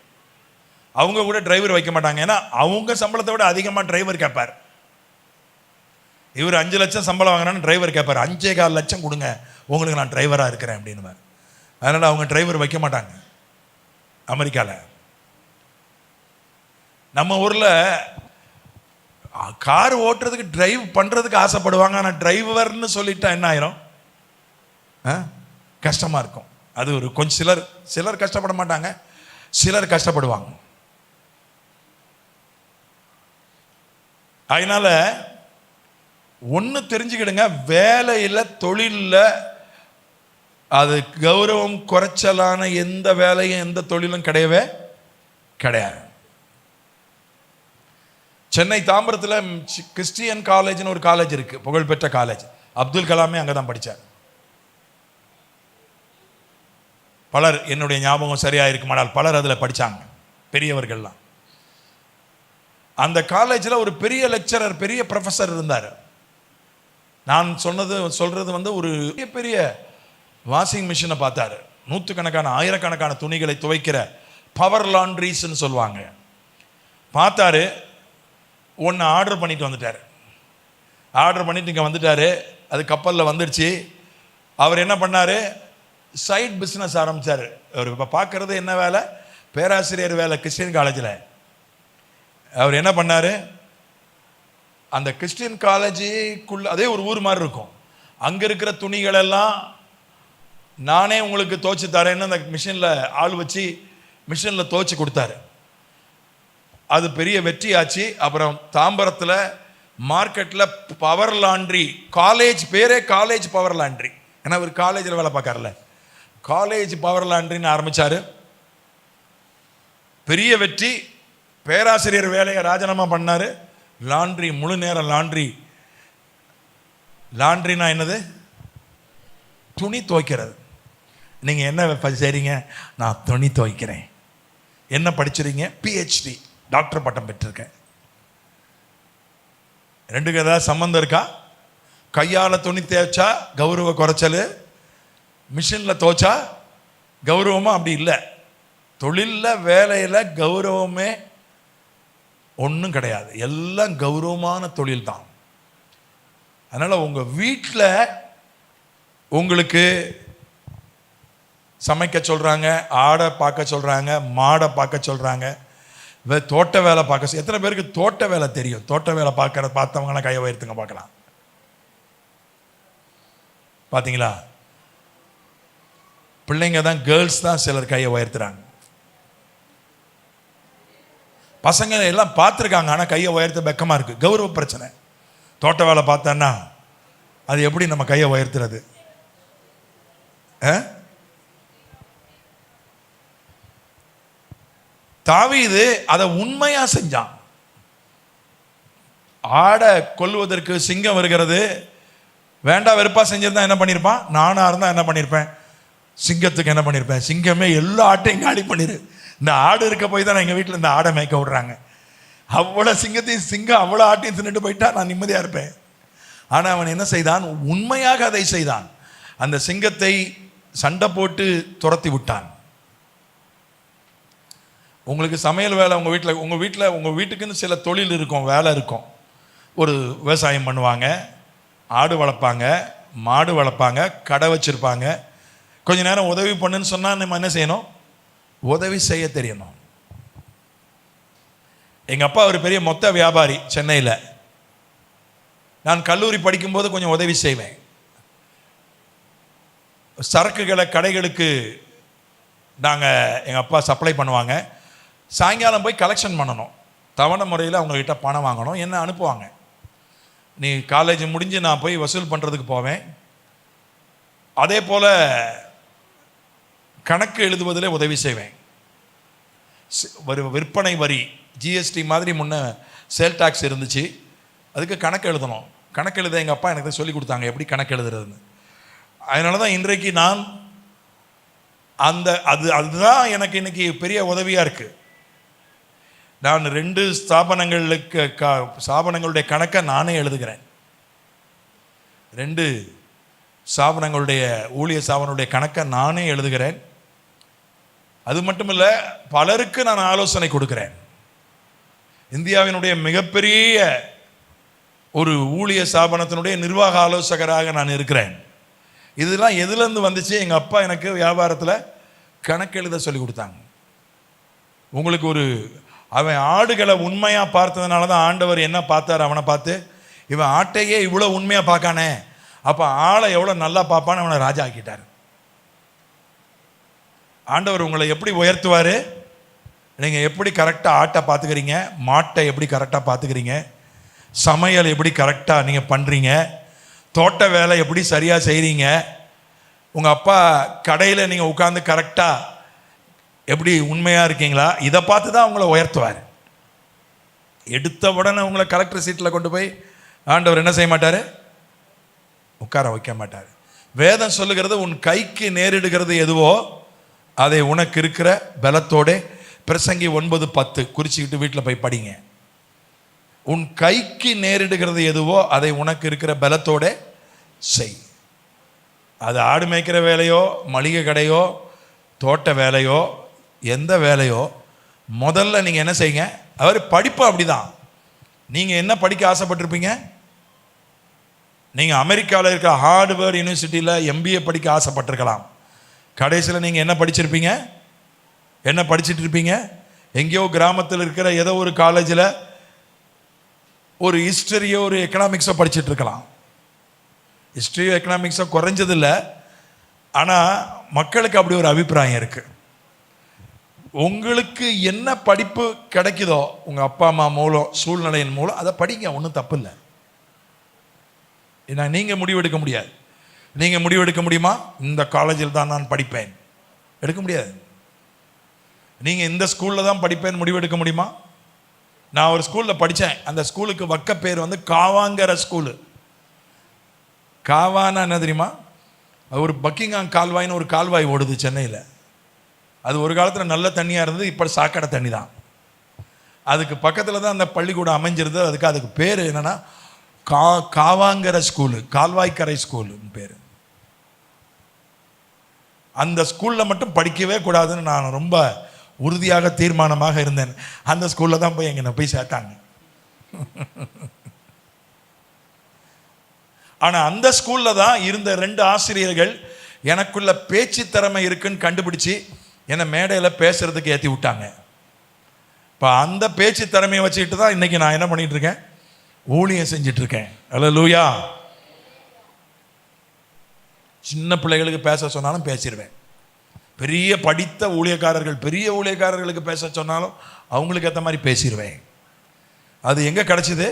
அவங்க கூட டிரைவர் வைக்க மாட்டாங்க. ஏன்னா அவங்க சம்பளத்தை விட அதிகமாக டிரைவர் கேட்பார். இவர் 5 லட்சம் சம்பளம் வாங்கினான்னு டிரைவர் கேட்பார், 5.25 லட்சம் கொடுங்க உங்களுக்கு நான் டிரைவராக இருக்கிறேன் அப்படின்னு. அதனால் அவங்க டிரைவர் வைக்க மாட்டாங்க அமெரிக்காவில். நம்ம ஊரில் கார் ஓட்டுறதுக்கு டிரைவ் பண்ணுறதுக்கு ஆசைப்படுவாங்க. ஆனால் டிரைவர்னு சொல்லிட்டா என்ன ஆயிரும்? கஷ்டமாக இருக்கும். அது ஒரு கொஞ்சம் சிலர் கஷ்டப்பட மாட்டாங்க, சிலர் கஷ்டப்படுவாங்க. அதனால ஒன்று தெரிஞ்சுக்கிடுங்க, வேலையில் தொழிலில் அது கௌரவம் குறைச்சலான எந்த வேலையும் எந்த தொழிலும் கிடையவே கிடையாது. சென்னை தாம்பரத்தில் கிறிஸ்டியன் காலேஜ்னு ஒரு காலேஜ் இருக்கு, புகழ்பெற்ற காலேஜ். அப்துல் கலாமே அங்கே தான் படித்தார். பலர், என்னுடைய ஞாபகம் சரியாக இருக்குமானால் பலர் அதில் படித்தாங்க, பெரியவர்கள்லாம். அந்த காலேஜில் ஒரு பெரிய லெக்சரர், பெரிய ப்ரொஃபஸர் இருந்தார். நான் சொல்றது வந்து ஒரு பெரிய வாஷிங் மிஷினை பார்த்தாரு. நூற்றுக்கணக்கான ஆயிரக்கணக்கான துணிகளை துவைக்கிற பவர் லாண்ட்ரிஸ்ன்னு சொல்லுவாங்க. பார்த்தாரு, ஒன்று ஆர்டர் பண்ணிட்டு வந்துட்டார். ஆர்டர் பண்ணிட்டு இங்கே வந்துட்டார். அது கப்பலில் வந்துடுச்சு. அவர் என்ன பண்ணார்? சைட் பிஸ்னஸ் ஆரம்பித்தார். அவர் இப்போ பார்க்குறது என்ன வேலை? பேராசிரியர் வேலை கிறிஸ்டியன் காலேஜில். அவர் என்ன பண்ணார்? அந்த கிறிஸ்டியன் காலேஜுக்குள்ள அதே ஒரு ஊர் மாதிரி இருக்கும். அங்கே இருக்கிற துணிகளெல்லாம் நானே உங்களுக்கு துவைச்சி தரேன்னு அந்த மிஷினில் ஆள் வச்சு மிஷினில் துவைச்சி கொடுத்தாரு. அது பெரிய வெற்றி ஆச்சு. அப்புறம் தாம்பரத்தில் மார்க்கெட்டில் பவர் லாண்ட்ரி, காலேஜ் பேரே காலேஜ் பவர் லாண்ட்ரி. ஏன்னா ஒரு காலேஜில் வேலை பார்க்கறல, காலேஜ் பவர் லாண்ட்ரின்னு ஆரம்பித்தார். பெரிய வெற்றி. பேராசிரியர் வேலையை ராஜினாமா பண்ணார். லாண்ட்ரி, முழு நேரம் லாண்ட்ரி. லாண்ட்ரினா என்னது? துணி துவைக்கிறது. நீங்கள் என்ன செய்றீங்க? நான் துணி துவைக்கிறேன். என்ன படிச்சிருக்கீங்க? PhD, டாக்டர் பட்டம் பெற்றிருக்கேன். ரெண்டுக்கு ஏதாவது சம்பந்தம் இருக்கா? கையால் துணி தேய்ச்சா கௌரவ குறைச்சல், மிஷினில் துவைச்சா கௌரவமா? அப்படி இல்லை. தொழிலில் வேலையில் கௌரவமே ஒன்றும் கிடையாது. எல்லாம் கௌரவமான தொழில் தான். அதனால் உங்கள் வீட்டில் உங்களுக்கு சமைக்க சொல்கிறாங்க, ஆடை பார்க்க சொல்கிறாங்க, மாடை பார்க்க சொல்கிறாங்க, தோட்ட வேலை பார்க்க. எத்தனை பேருக்கு தோட்ட வேலை தெரியும்? தோட்ட வேலை பார்த்தவங்களாம் கையை உயர்த்துங்க பார்க்கலாம். பார்த்தீங்களா? பிள்ளைங்க தான், கேர்ள்ஸ் தான் சிலர் கையை உயர்த்துறாங்க. பசங்க எல்லாம் பார்த்துருக்காங்க, ஆனால் கையை உயர்த்த வெக்கமாக இருக்குது. கௌரவ பிரச்சனை. தோட்ட வேலை பார்த்தோன்னா அது எப்படி நம்ம கையை உயர்த்துறது? தாவீது அதை உண்மையா செஞ்சான். ஆடை கொல்லுவதற்கு சிங்கம் வருகிறது, வேண்டாம் வெறுப்பா செஞ்சிருந்தா என்ன பண்ணியிருப்பான்? நானா இருந்தா என்ன பண்ணியிருப்பேன்? சிங்கத்துக்கு என்ன பண்ணியிருப்பேன்? சிங்கமே எல்லா ஆட்டையும் காலி பண்ணிரு. இந்த ஆடு இருக்க போய் தான் எங்கள் வீட்டில் இந்த ஆடை மேய்க்க விடுறாங்க. அவ்வளோ சிங்கத்தையும், சிங்கம் அவ்வளோ ஆட்டையும் தின்னுட்டு போயிட்டா நான் நிம்மதியாக இருப்பேன். ஆனால் அவன் என்ன செய்தான்? உண்மையாக அதை செய்தான். அந்த சிங்கத்தை சண்டை போட்டு துரத்தி விட்டான். உங்களுக்கு சமையல் வேலை உங்கள் வீட்டுக்குன்னு சில தொழில் இருக்கும், வேலை இருக்கும். ஒரு விவசாயம் பண்ணுவாங்க, ஆடு வளர்ப்பாங்க, மாடு வளர்ப்பாங்க, கடை வச்சுருப்பாங்க. கொஞ்ச நேரம் உதவி பண்ணுன்னு சொன்னால் நம்ம என்ன செய்யணும்? உதவி செய்ய தெரியணும். எங்கள் அப்பா ஒரு பெரிய மொத்த வியாபாரி சென்னையில். நான் கல்லூரி படிக்கும்போது கொஞ்சம் உதவி செய்வேன். சரக்குகளை கடைகளுக்கு எங்கள் அப்பா சப்ளை பண்ணுவாங்க. சாயங்காலம் போய் கலெக்ஷன் பண்ணணும். தவணை முறையில் அவங்கக்கிட்ட பணம் வாங்கணும். என்ன அனுப்புவாங்க. நீ காலேஜ் முடிஞ்சு நான் போய் வசூல் பண்ணுறதுக்கு போவேன். அதே போல் கணக்கு எழுதுவதில் உதவி செய்வேன். விற்பனை வரி, ஜிஎஸ்டி மாதிரி முன்ன சேல் டாக்ஸ் இருந்துச்சு. அதுக்கு கணக்கு எழுதணும். கணக்கு எழுத எங்கள் அப்பா எனக்கு சொல்லி கொடுத்தாங்க எப்படி கணக்கு எழுதுறதுன்னு. அதனால தான் இன்றைக்கு நான் அதுதான் எனக்கு இன்னைக்கு பெரிய உதவியாக இருக்குது. நான் 2 ஸ்தாபனங்களுடைய கணக்கை நானே எழுதுகிறேன். 2 ஸ்தாபனங்களுடைய ஊழிய ஸ்தாபனங்களுடைய கணக்கை நானே எழுதுகிறேன். அது மட்டும் இல்லை, பலருக்கு நான் ஆலோசனை கொடுக்கிறேன். இந்தியாவினுடைய மிகப்பெரிய ஒரு ஊழிய ஸ்தாபனத்தினுடைய நிர்வாக ஆலோசகராக நான் இருக்கிறேன். இதெல்லாம் எதுலேருந்து வந்துச்சு? எங்கள் அப்பா எனக்கு வியாபாரத்தில் கணக்கு எழுத சொல்லி கொடுத்தாங்க. உங்களுக்கு அவன் ஆடுகளை உண்மையாக பார்த்ததுனால தான் ஆண்டவர் என்ன பார்த்தார்? அவனை பார்த்து, இவன் ஆட்டையே இவ்வளோ உண்மையாக பார்க்கானே, அப்போ ஆளை எவ்வளோ நல்லா பார்ப்பான்னு அவனை ராஜா ஆக்கிட்டார். ஆண்டவர் உங்களை எப்படி உயர்த்துவார்? நீங்கள் எப்படி கரெக்டாக ஆட்டை பார்த்துக்கிறீங்க, மாட்டை எப்படி கரெக்டாக பார்த்துக்கிறீங்க, சமையல் எப்படி கரெக்டாக நீங்கள் பண்ணுறீங்க, தோட்ட வேலை எப்படி சரியாக செய்கிறீங்க, உங்கள் அப்பா கடையில் நீங்கள் உட்காந்து கரெக்டாக எப்படி உண்மையாக இருக்கீங்களா, இதை பார்த்து தான் உங்களை உயர்த்துவார். எடுத்த உடனே உங்களை கலெக்டர் சீட்டில் கொண்டு போய் ஆண்டவர் என்ன செய்ய மாட்டார்? உட்கார வைக்க மாட்டார். வேதம் சொல்லுகிறது, உன் கைக்கு நேரிடுகிறது எதுவோ அதை உனக்கு இருக்கிற பலத்தோட, பிரசங்கி 9:10 குறிச்சிக்கிட்டு வீட்டில் போய் படிங்க. உன் கைக்கு நேரிடுகிறது எதுவோ அதை உனக்கு இருக்கிற பலத்தோட செய். அது ஆடு மேய்க்கிற வேலையோ, மளிகை கடையோ, தோட்ட வேலையோ, எந்த வேலையோ, முதல்ல நீங்கள் என்ன செய்யுங்க? அவர் படிப்பு அப்படிதான். நீங்கள் என்ன படிக்க ஆசைப்பட்டிருப்பீங்க? நீங்கள் அமெரிக்காவில் இருக்கிற ஹார்வர்ட் யூனிவர்சிட்டியில் MBA படிக்க ஆசைப்பட்டிருக்கலாம். கடைசியில் நீங்கள் என்ன படிச்சிருப்பீங்க? என்ன படிச்சுட்டு இருப்பீங்க? எங்கேயோ கிராமத்தில் இருக்கிற ஏதோ ஒரு காலேஜில் ஒரு ஹிஸ்டரியோ ஒரு எக்கனாமிக்ஸோ படிச்சுட்டு இருக்கலாம். ஹிஸ்டரியோ எக்கனாமிக்ஸோ குறைஞ்சதில்லை. ஆனால் மக்களுக்கு அப்படி ஒரு அபிப்பிராயம் இருக்குது. உங்களுக்கு என்ன படிப்பு கிடைக்குதோ உங்கள் அப்பா அம்மா மூலம், சூழ்நிலையின் மூலம் அதை படிங்க, ஒன்றும் தப்பு இல்லை. ஏன்னா நீங்கள் முடிவெடுக்க முடியாது. நீங்கள் முடிவெடுக்க முடியுமா? இந்த காலேஜில் தான் நான் படிப்பேன், எடுக்க முடியாது. நீங்கள் இந்த ஸ்கூலில் தான் படிப்பேன் முடிவெடுக்க முடியுமா? நான் ஒரு ஸ்கூலில் படித்தேன். அந்த ஸ்கூலுக்கு வக்க பேர் காவாங்கிற ஸ்கூலு. காவானா என்ன தெரியுமா? ஒரு பக்கிங்காம் கால்வாய்னு ஒரு கால்வாய் ஓடுது சென்னையில். அது ஒரு காலத்தில் நல்ல தண்ணியாக இருந்தது, இப்போ சாக்கடை தண்ணி தான். அதுக்கு பக்கத்தில் தான் அந்த பள்ளிக்கூடம் அமைஞ்சிருது. அதுக்கு பேர் என்னென்னா காவாங்கிற ஸ்கூலு, கால்வாய்க்கரை ஸ்கூலுன்னு பேர். அந்த ஸ்கூலில் மட்டும் படிக்கவே கூடாதுன்னு நான் ரொம்ப உறுதியாக தீர்மானமாக இருந்தேன். அந்த ஸ்கூலில் தான் போய் எங்களை போய் சேர்த்தாங்க. ஆனால் அந்த ஸ்கூலில் தான் இருந்த 2 ஆசிரியர்கள் எனக்குள்ள பேச்சு திறமை இருக்குன்னு கண்டுபிடிச்சி என்னை மேடையில் பேசுறதுக்கு ஏற்றி விட்டாங்க. இப்போ அந்த பேச்சு திறமையை வச்சுக்கிட்டு தான் இன்னைக்கு நான் என்ன பண்ணிட்டு இருக்கேன்? ஊழியம் செஞ்சிட்டு இருக்கேன். அல்லேலூயா. சின்ன பிள்ளைகளுக்கு பேச சொன்னாலும் பேசிடுவேன். பெரிய படித்த ஊழியக்காரர்கள், பெரிய ஊழியக்காரர்களுக்கு பேச சொன்னாலும் அவங்களுக்கு ஏற்ற மாதிரி பேசிடுவேன். அது எங்கே கிடச்சிது?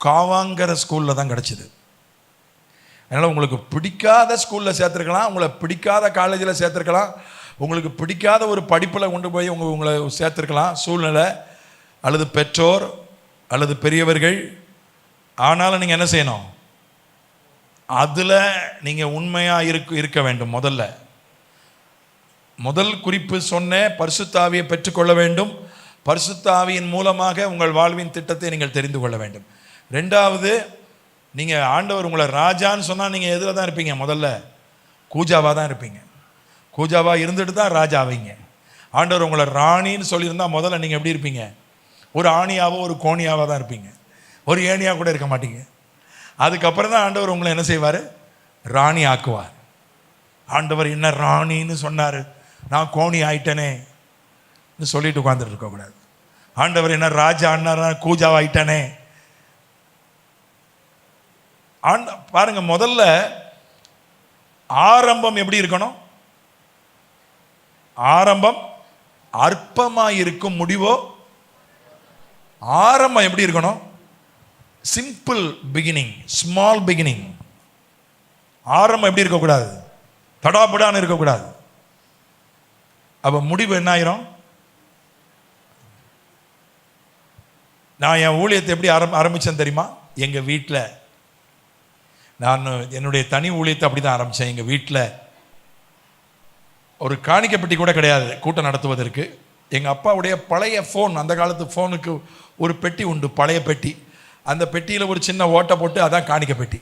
காவாங்கிற ஸ்கூலில் தான் கிடச்சிது. அதனால் உங்களுக்கு பிடிக்காத ஸ்கூலில் சேர்த்துருக்கலாம், உங்களை பிடிக்காத காலேஜில் சேர்த்துருக்கலாம், உங்களுக்கு பிடிக்காத ஒரு படிப்பில் கொண்டு போய் உங்களை சேர்த்துருக்கலாம் சூழ்நிலை, அல்லது பெற்றோர் அல்லது பெரியவர்கள். ஆனாலும் நீங்கள் என்ன செய்யணும்? அதில் நீங்கள் உண்மையாக இருக்க வேண்டும். முதல் குறிப்பு சொன்னேன், பரிசுத்த ஆவியை பெற்றுக்கொள்ள வேண்டும். பரிசுத்த ஆவியின் மூலமாக உங்கள் வாழ்வின் திட்டத்தை நீங்கள் தெரிந்து கொள்ள வேண்டும். ரெண்டாவது, நீங்கள் ஆண்டவர் உங்களை ராஜான்னு சொன்னால் நீங்கள் எதில் தான் இருப்பீங்க? முதல்ல கூஜாவாக தான் இருப்பீங்க. கூஜாவாக இருந்துட்டு தான் ராஜா ஆவீங்க. ஆண்டவர் உங்களை ராணின்னு சொல்லியிருந்தால் முதல்ல நீங்கள் எப்படி இருப்பீங்க? ஒரு ஆணியாவோ ஒரு கோணியாவோ தான் இருப்பீங்க, ஒரு ஏணியாக கூட இருக்க மாட்டீங்க. அதுக்கப்புறம் தான் ஆண்டவர் உங்களை என்ன செய்வார்? ராணி ஆக்குவார். ஆண்டவர் என்ன ராணின்னு சொன்னார், நான் கோணி ஆயிட்டனே சொல்லிட்டு உட்காந்துட்டு இருக்கக்கூடாது. ஆண்டவர் என்ன ராஜா அண்ணா கூஜாவா ஆயிட்டானே. பாருங்க, முதல்ல ஆரம்பம் எப்படி இருக்கணும்? ஆரம்பம் அற்பமாக இருக்கும், முடிவோ ஆரம்பம் எப்படி இருக்கணும்? Simple beginning, small beginning. ஆரம்பம் எப்படி இருக்கக்கூடாது? தடாபடான்னு இருக்கக்கூடாது. அப்போ முடிவு என்ன ஆயிரும்? நான் என் ஊழியத்தை எப்படி ஆரம்பித்தேன் தெரியுமா? எங்கள் வீட்டில் நான் என்னுடைய தனி ஊழியத்தை அப்படி தான் ஆரம்பித்தேன். எங்கள் வீட்டில் ஒரு காணிக்கப்பட்டி கூட கிடையாது கூட்டம் நடத்துவதற்கு. எங்கள் அப்பாவுடைய பழைய ஃபோன், அந்த காலத்து ஃபோனுக்கு ஒரு பெட்டி உண்டு, பழைய பெட்டி. அந்த பெட்டியில் ஒரு சின்ன ஓட்டை போட்டு அதான் காணிக்கப்பட்டி.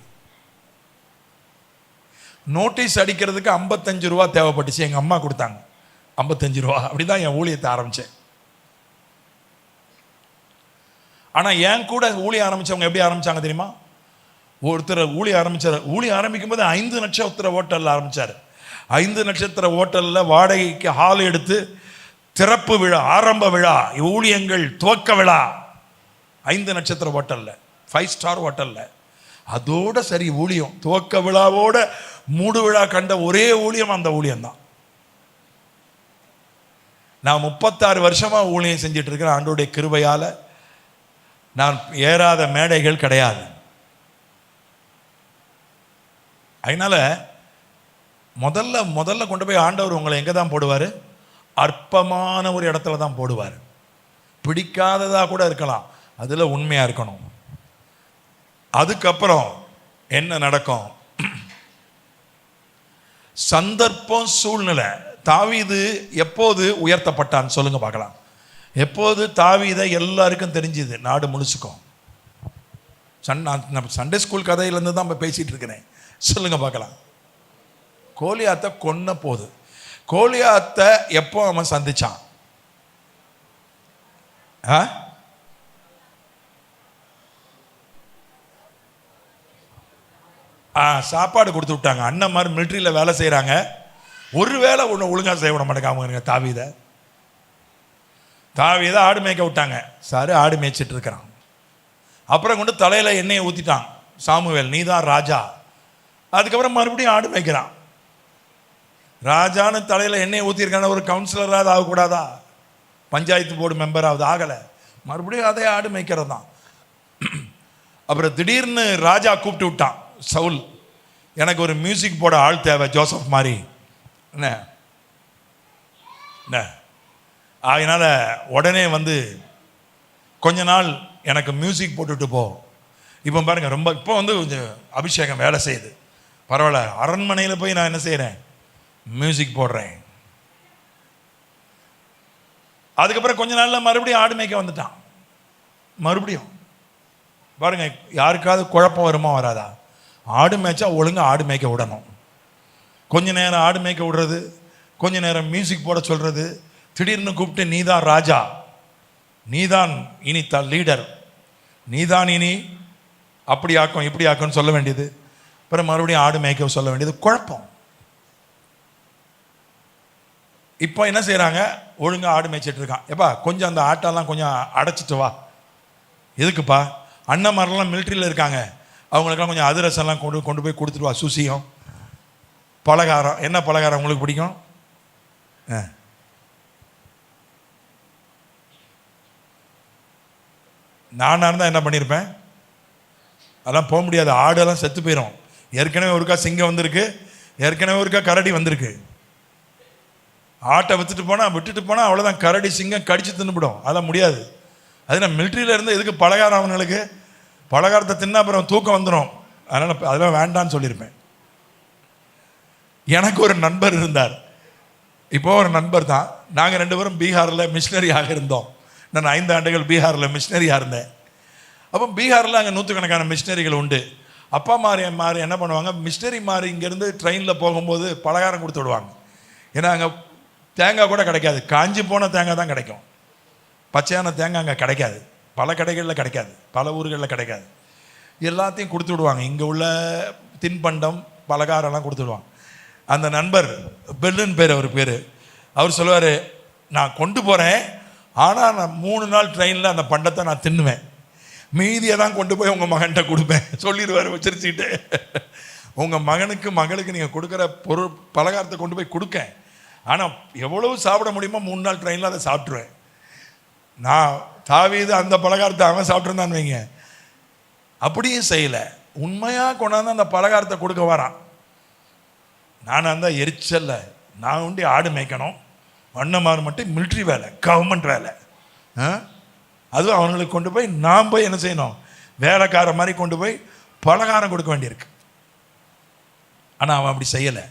நோட்டீஸ் அடிக்கிறதுக்கு 55 ரூபா தேவைப்பட்டுச்சு, எங்கள் அம்மா கொடுத்தாங்க 55 ரூபா. அப்படி தான் என் ஊழியத்தை ஆரம்பித்தேன். ஆனால் என் கூட ஊழியம் ஆரம்பித்தவங்க எப்படி ஆரம்பித்தாங்க தெரியுமா? ஒருத்தர் ஊழியம் ஆரம்பிக்கும் போது 5 நட்சத்திர ஹோட்டலில் ஆரம்பித்தார். 5 நட்சத்திர ஹோட்டலில் வாடகைக்கு ஹால் எடுத்து திறப்பு விழா, ஆரம்ப விழா, ஊழியங்கள் துவக்க விழா 5 நட்சத்திர ஹோட்டலில், 5 ஸ்டார் ஹோட்டலில். அதோட சரி, ஊழியம் துவக்க விழாவோட மூடு விழா கண்ட ஒரே ஊழியம் அந்த ஊழியம்தான். நான் 36 வருஷமாக ஊழியம் செஞ்சிட்டு இருக்கிறேன். ஆண்டோடைய கிருபையால் நான் ஏறாத மேடைகள் கிடையாது. அதனால முதல்ல கொண்டு போய் ஆண்டவர் உங்களை எங்கே தான் போடுவார்? அற்பமான ஒரு இடத்துல தான் போடுவார். பிடிக்காததாக கூட இருக்கலாம், அதில் உண்மையாக இருக்கணும். அதுக்கப்புறம் என்ன நடக்கும்? சந்தர்ப்பம், சூழ்நிலை. தாவீது எப்போது உயர்த்தப்பட்டான்னு சொல்லுங்க பார்க்கலாம். எப்போது தாவீதை எல்லாருக்கும் தெரிஞ்சுது, நாடு முழுசுக்கும். சண்டே ஸ்கூல் கதையிலேருந்து தான் பேசிகிட்டு இருக்கிறேன். சொல்லுங்க பார்க்கலாம். கோலியாத்தை கொன்ன போது. கோலியாத்தை எப்போ அவன் சந்திச்சான்? சாப்பாடு கொடுத்து விட்டாங்க. அண்ணன் மாதிரி மிலிட்ரியில் வேலை செய்கிறாங்க. ஒரு வேளை ஒன்று ஒழுங்காக செய்ய விட மாட்டேங்க தாவீதை ஆடு மேய்க்க விட்டாங்க. சாரு ஆடு மேய்ச்சிட்டு இருக்கிறான். அப்புறம் கொண்டு தலையில் எண்ணெயை ஊற்றிட்டான். சாமுவேல், நீ தான் ராஜா. அதுக்கப்புறம் மறுபடியும் ஆடு மேய்க்கிறான். ராஜான்னு தலையில் எண்ணெயை ஊற்றிருக்கான ஒரு கவுன்சிலராக ஆகக்கூடாதா? பஞ்சாயத்து போர்டு மெம்பராவது ஆகலை, மறுபடியும் அதே ஆடு மேய்க்கிறது தான். அப்புறம் திடீர்னு ராஜா கூப்பிட்டு விட்டான், சவுல், எனக்கு ஒரு மியூசிக் போட ஆள் தேவை, ஜோசப் மாதிரி. என்ன அதனால் உடனே வந்து கொஞ்ச நாள் எனக்கு மியூசிக் போட்டுட்டு போ. இப்போ பாருங்கள், ரொம்ப இப்போ வந்து கொஞ்சம் அபிஷேகம் வேலை செய்யுது, பரவாயில்ல. அரண்மனையில் போய் நான் என்ன செய்கிறேன்? மியூசிக் போடுறேன். அதுக்கப்புறம் கொஞ்ச நாளில் மறுபடியும் ஆடு மேய்க்க வந்துட்டான். மறுபடியும் பாருங்க, யாருக்காவது குழப்பம் வருமா வராதா? ஆடு மேய்ச்சா ஒழுங்காக ஆடு மேய்க்க விடணும். கொஞ்ச நேரம் ஆடு மேய்க்க விடுறது, கொஞ்ச நேரம் மியூசிக் போட சொல்கிறது. திடீர்னு கூப்பிட்டு, நீ தான் ராஜா, நீ தான் இனி லீடர், நீ தான் இனி அப்படி ஆக்கும் இப்படி ஆக்கும்னு சொல்ல வேண்டியது. அப்புறம் மறுபடியும் ஆடு மேய்க்க சொல்ல வேண்டியது. குழப்பம். இப்போ என்ன செய்கிறாங்க? ஒழுங்காக ஆடு மேய்ச்சிட்டு இருக்கான். எப்பா கொஞ்சம் அந்த ஆட்டெல்லாம் கொஞ்சம் அடைச்சிட்டு வா. எதுக்குப்பா? அண்ணன்மாரெல்லாம் மிலிட்ரியில் இருக்காங்க, அவங்களுக்கெல்லாம் கொஞ்சம் அதிரசம்லாம் கொண்டு போய் கொடுத்துட்டு வா. சுசியம், பலகாரம். என்ன பலகாரம் உங்களுக்கு பிடிக்கும்? நானாக இருந்தால் என்ன பண்ணியிருப்பேன்? அதெல்லாம் போக முடியாது, ஆடெல்லாம் செத்து போயிடும். ஏற்கனவே ஒருக்கா சிங்கம் வந்திருக்கு, ஏற்கனவே ஒருக்கா கரடி வந்திருக்கு. ஆட்டை விட்டுட்டு போனால் அவ்வளோதான், கரடி சிங்கம் கடிச்சு தின்னுபிடும். அதெல்லாம் முடியாது. அது நான் மிலிட்ரியில் இருந்து எதுக்கு பலகாரம், அவங்களுக்கு பலகாரத்தை தின்னா அப்புறம் தூக்கம் வந்துடும். அதனால் அதெல்லாம் வேண்டான்னு சொல்லியிருப்பேன். எனக்கு ஒரு நண்பர் இருந்தார், இப்போ ஒரு நண்பர் தான். நாங்கள் 2 பேரும் பீகாரில் மிஷினரியாக இருந்தோம். நான் 5 ஆண்டுகள் பீகாரில் மிஷினரியாக இருந்தேன். அப்போ பீகாரில் அங்கே நூற்றுக்கணக்கான மிஷினரிகள் உண்டு. அப்பா மாறி என்ன பண்ணுவாங்க, மிஷினரி மாறி இங்கேருந்து ட்ரெயினில் போகும்போது பலகாரம் கொடுத்து விடுவாங்க. ஏன்னா அங்கே தேங்காய் கூட கிடைக்காது, காஞ்சி போன தேங்காய் தான் கிடைக்கும். பச்சையான தேங்காய் அங்கே கிடைக்காது, பல கடைகளில் கிடைக்காது, பல ஊர்களில் கிடைக்காது. எல்லாத்தையும் கொடுத்து விடுவாங்க, இங்கே உள்ள தின்பண்டம் பலகாரம்லாம் கொடுத்து விடுவாங்க. அந்த நண்பர் பெல்லுன்னு பேர், அவர் பேர். அவர் சொல்லுவார், நான் கொண்டு போகிறேன், ஆனால் நான் 3 நாள் ட்ரெயினில் அந்த பண்டத்தை நான் தின்னுவேன், மீதியை தான் கொண்டு போய் உங்கள் மகன்கிட்ட கொடுப்பேன் சொல்லிடுவார் வச்சிருச்சுக்கிட்டு. உங்கள் மகனுக்கு மகளுக்கு நீங்கள் கொடுக்குற பொருள் பலகாரத்தை கொண்டு போய் கொடுக்க, ஆனால் எவ்வளவு சாப்பிட முடியுமோ 3 நாள் ட்ரெயினில் அதை சாப்பிட்ருவேன். நான் தாவீது அந்த பலகாரத்தை அவன் சாப்பிட்ருந்தான்னு வைங்க, அப்படியும் செய்யலை. உண்மையாக கொண்டாந்து அந்த பலகாரத்தை கொடுக்க வரான். நான் அந்த எரிச்சல்ல, நான் உண்டி ஆடு மேய்க்கணும், வண்ணமாறு மட்டும் மிலிட்ரி வேலை, கவர்மெண்ட் வேலை. அதுவும் அவங்களுக்கு கொண்டு போய் நான் போய் என்ன செய்யணும், வேலைக்கார மாதிரி கொண்டு போய் பலகாரம் கொடுக்க வேண்டியிருக்கு. ஆனால் அவன் அப்படி செய்யலை.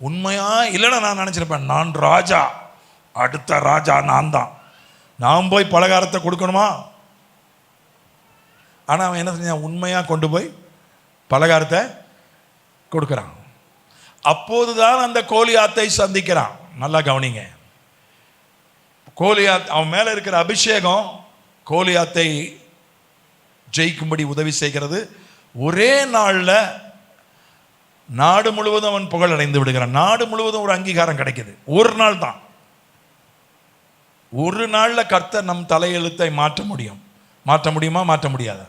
உண்மையா இல்லைன்னா நான் நினச்சிருப்பேன், நான் ராஜா, அடுத்த ராஜா நான் தான், நான் போய் பலகாரத்தை கொடுக்கணுமா? ஆனால் அவன் என்ன செஞ்சான், உண்மையாக கொண்டு போய் பலகாரத்தை கொடுக்குறான். அப்போதுதான் அந்த கோலியாத்தை சந்திக்கிறான். நல்லா கவனிங்க, கோலியாத் அவன் மேலே இருக்கிற அபிஷேகம் கோலியாத்தை ஜெயிக்கும்படி உதவி செய்கிறது. ஒரே நாளில் நாடு முழுவதும் அவன் புகழ் அடைந்து விடுகிறான். நாடு முழுவதும் ஒரு அங்கீகாரம் கிடைக்குது. ஒரு நாள் தான், ஒரு நாளில் கர்த்தர் நம் தலையெழுத்தை மாற்ற முடியும். மாற்ற முடியுமா? மாற்ற முடியாதா?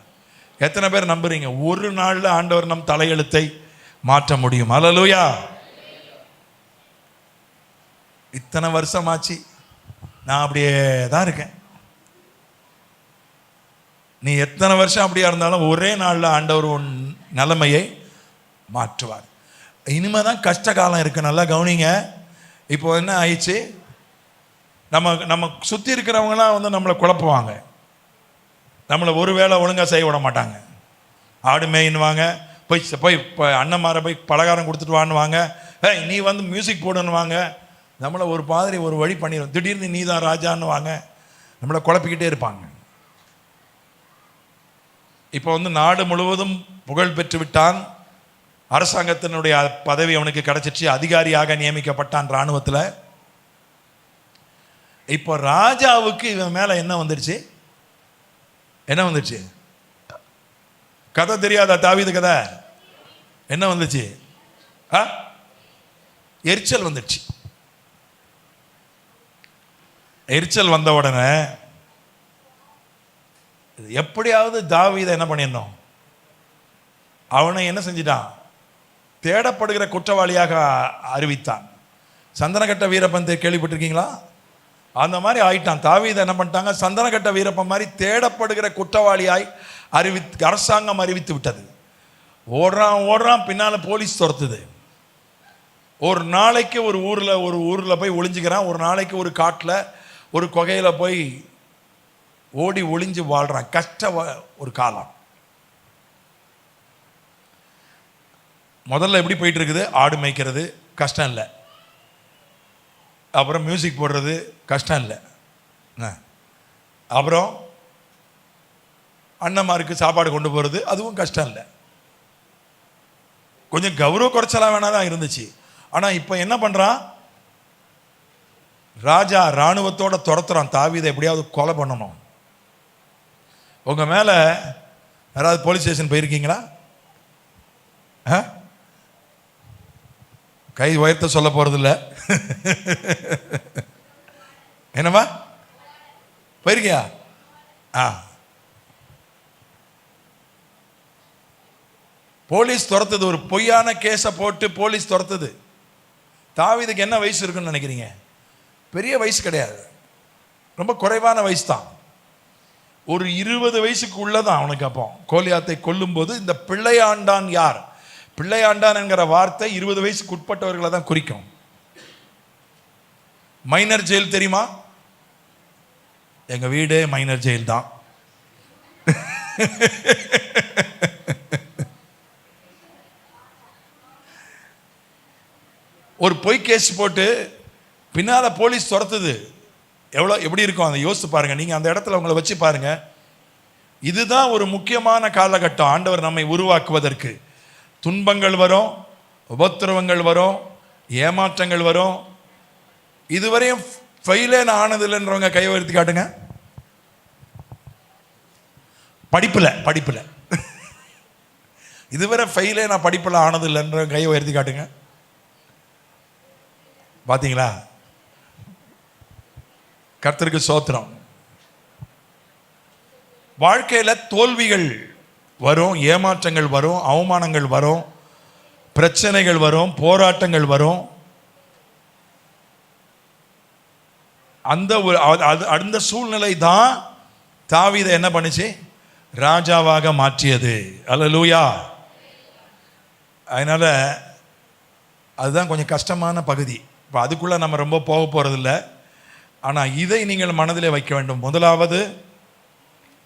எத்தனை பேர் நம்புறீங்க ஒரு நாளில் ஆண்டவர் நம் தலையெழுத்தை மாற்ற முடியும்? அல்லேலூயா. இத்தனை வருஷமாச்சு, நான் அப்படியே தான் இருக்கேன். நீ எத்தனை வருஷம் அப்படியா இருந்தாலும் ஒரே நாளில் ஆண்டவர் உன் நிலைமையை மாற்றுவார். இனிமே தான் கஷ்ட காலம் இருக்கு, நல்லா கவனிங்க. இப்போ என்ன ஆயிடுச்சு, நம்ம சுற்றி இருக்கிறவங்களாம் வந்து நம்மளை குழப்புவாங்க, நம்மளை ஒரு வேளை ஒழுங்காக செய்ய விட மாட்டாங்க. ஆடு மேயின்னுவாங்க, போய் அண்ணன்மாரை போய் பலகாரம் கொடுத்துட்டு வான்னுவாங்க, நீ வந்து மியூசிக் போடுன்னுவாங்க, நம்மளை ஒரு மாதிரி ஒரு வழி பண்ணிடும். திடீர்னு நீ தான் ராஜான்னு வாங்க, நம்மளை குழப்பிக்கிட்டே இருப்பாங்க. இப்போ வந்து நாடு முழுவதும் புகழ் பெற்று விட்டான், அரசாங்கத்தினுடைய பதவி அவனுக்கு கிடைச்சிச்சு, அதிகாரியாக நியமிக்கப்பட்டான் இராணுவத்தில். இப்போ ராஜாவுக்கு இவன் மேலே என்ன வந்துடுச்சு? என்ன வந்துடுச்சு? கதை தெரியாதா? தாவீது கதை என்ன வந்துச்சு? எரிச்சல் வந்துடுச்சு. எரிச்சல் வந்த உடனே எப்படியாவது தாவீதை என்ன பண்ணிடணும், அவனை என்ன செஞ்சிட்டான், தேடப்படுகிற குற்றவாளியாக அறிவித்தான். சந்தனக்கட்ட வீரப்பன் கேள்விப்பட்டிருக்கீங்களா? அந்த மாதிரி ஆயிட்டான். தாவீதை என்ன பண்ணிட்டாங்க, சந்தனக்கட்ட வீரப்பன் மாதிரி தேடப்படுகிற குற்றவாளியாய் அரசாங்கம் அறிவித்து விட்டது. ஓடுறான், பின்னால் போலீஸ் துரத்துது. ஒரு நாளைக்கு ஒரு ஊரில் போய் ஒளிஞ்சுக்கிறான், ஒரு நாளைக்கு ஒரு காட்டில் ஒரு குகையில் போய் ஓடி ஒளிஞ்சு வாழ்கிறான். கஷ்ட ஒரு காலம். முதல்ல எப்படி போயிட்டு இருக்குது, ஆடு மேய்க்கிறது கஷ்டம் இல்லை, அப்புறம் மியூசிக் போடுறது கஷ்டம் இல்லை, அப்புறம் அண்ணன்மாருக்கு சாப்பாடு கொண்டு போகிறது அதுவும் கஷ்டம் இல்லை. கொஞ்சம் கௌரவ குறைச்சலாம் வேணா தான் இருந்துச்சு. ஆனால் இப்போ என்ன பண்ணுறான், ராஜா இராணுவத்தோட துரத்துறான், தாவீதை எப்படியாவது கொலை பண்ணணும். உங்கள் மேலே யாராவது போலீஸ் ஸ்டேஷன் போயிருக்கீங்களா? கை உயர்த்த சொல்ல போகிறது இல்லை. என்னம்மா போயிருக்கியா? போலீஸ் துரத்துது, ஒரு பொய்யான கேஸை போட்டு போலீஸ் துரத்துது. தாவீதுக்கு என்ன வயசு இருக்குன்னு நினைக்கிறீங்க? பெரிய வயசு கிடையாது, ரொம்ப குறைவான வயசு தான். ஒரு 20 வயசுக்கு உள்ளதான் அவனுக்கு. அப்போ கோலியாத்தை கொல்லும்போது இந்த பிள்ளையாண்டான் யார்? பிள்ளையாண்டான் என்கிற வார்த்தை 20 வயசுக்கு உட்பட்டவர்களை தான் குறிக்கும். மைனர் ஜெயில் தெரியுமா? எங்க வீடு மைனர் ஜெயில் தான். ஒரு பொய் கேஸ் போட்டு பின்னால போலீஸ் துரத்துது. எப்படி இருக்கும் அதை யோசித்து பாருங்க. நீங்க அந்த இடத்துல உங்களை வச்சு பாருங்க. இதுதான் ஒரு முக்கியமான காலகட்டம் ஆண்டவர் நம்மை உருவாக்குவதற்கு. துன்பங்கள் வரும், உபத்திரவங்கள் வரும், ஏமாற்றங்கள் வரும். இதுவரையும் ஃபெயிலே நான் ஆனதில்லைன்றவங்க கையை உயர்த்தி காட்டுங்க. படிப்புல இதுவரை ஃபெயிலே நான் படிப்புல ஆனதில்லைன்றவங்க கையை உயர்த்தி காட்டுங்க. பாத்தீங்களா? கர்த்தருக்கு ஸ்தோத்திரம். வாழ்க்கையில தோல்விகள் வரும், ஏமாற்றங்கள் வரும், அவமானங்கள் வரும், பிரச்சனைகள் வரும், போராட்டங்கள் வரும். அந்த சூழ்நிலை தான் தாவீதை என்ன பண்ணுச்சு? ராஜாவாக மாற்றியது. அல்லேலூயா. அதனால அதுதான் கொஞ்சம் கஷ்டமான பகுதி. இப்போ அதுக்குள்ள நம்ம ரொம்ப போக போறதில்ல. ஆனால் இதை நீங்கள் மனதிலே வைக்க வேண்டும். முதலாவது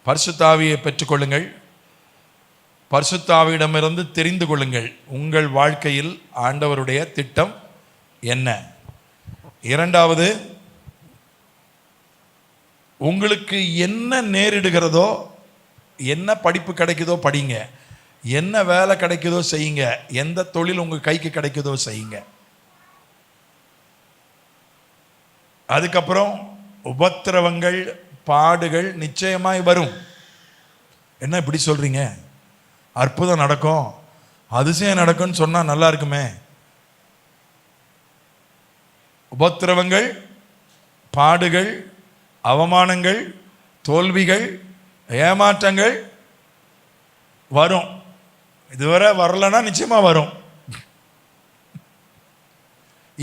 பரிசுத்த ஆவியை பெற்றுக்கொள்ளுங்கள். பரிசுத்த ஆவியிடமிருந்து தெரிந்து கொள்ளுங்கள் உங்கள் வாழ்க்கையில் ஆண்டவருடைய திட்டம் என்ன. இரண்டாவது, உங்களுக்கு என்ன நேரிடுகிறதோ, என்ன படிப்பு கிடைக்குதோ படிங்க, என்ன வேலை கிடைக்குதோ செய்யுங்க, எந்த தொழில் உங்கள் கைக்கு கிடைக்குதோ செய்யுங்க. அதுக்கப்புறம் உபத்திரவங்கள், பாடுகள் நிச்சயமாய் வரும். என்ன இப்படி சொல்றீங்க? அற்புதம் நடக்கும், அதிசயம் நடக்கும்னு சொன்னா நல்லா இருக்குமே. உபத்திரவங்கள், பாடுகள், அவமானங்கள், தோல்விகள், ஏமாற்றங்கள் வரும். இதுவரை வரலன்னா நிச்சயமா வரும்.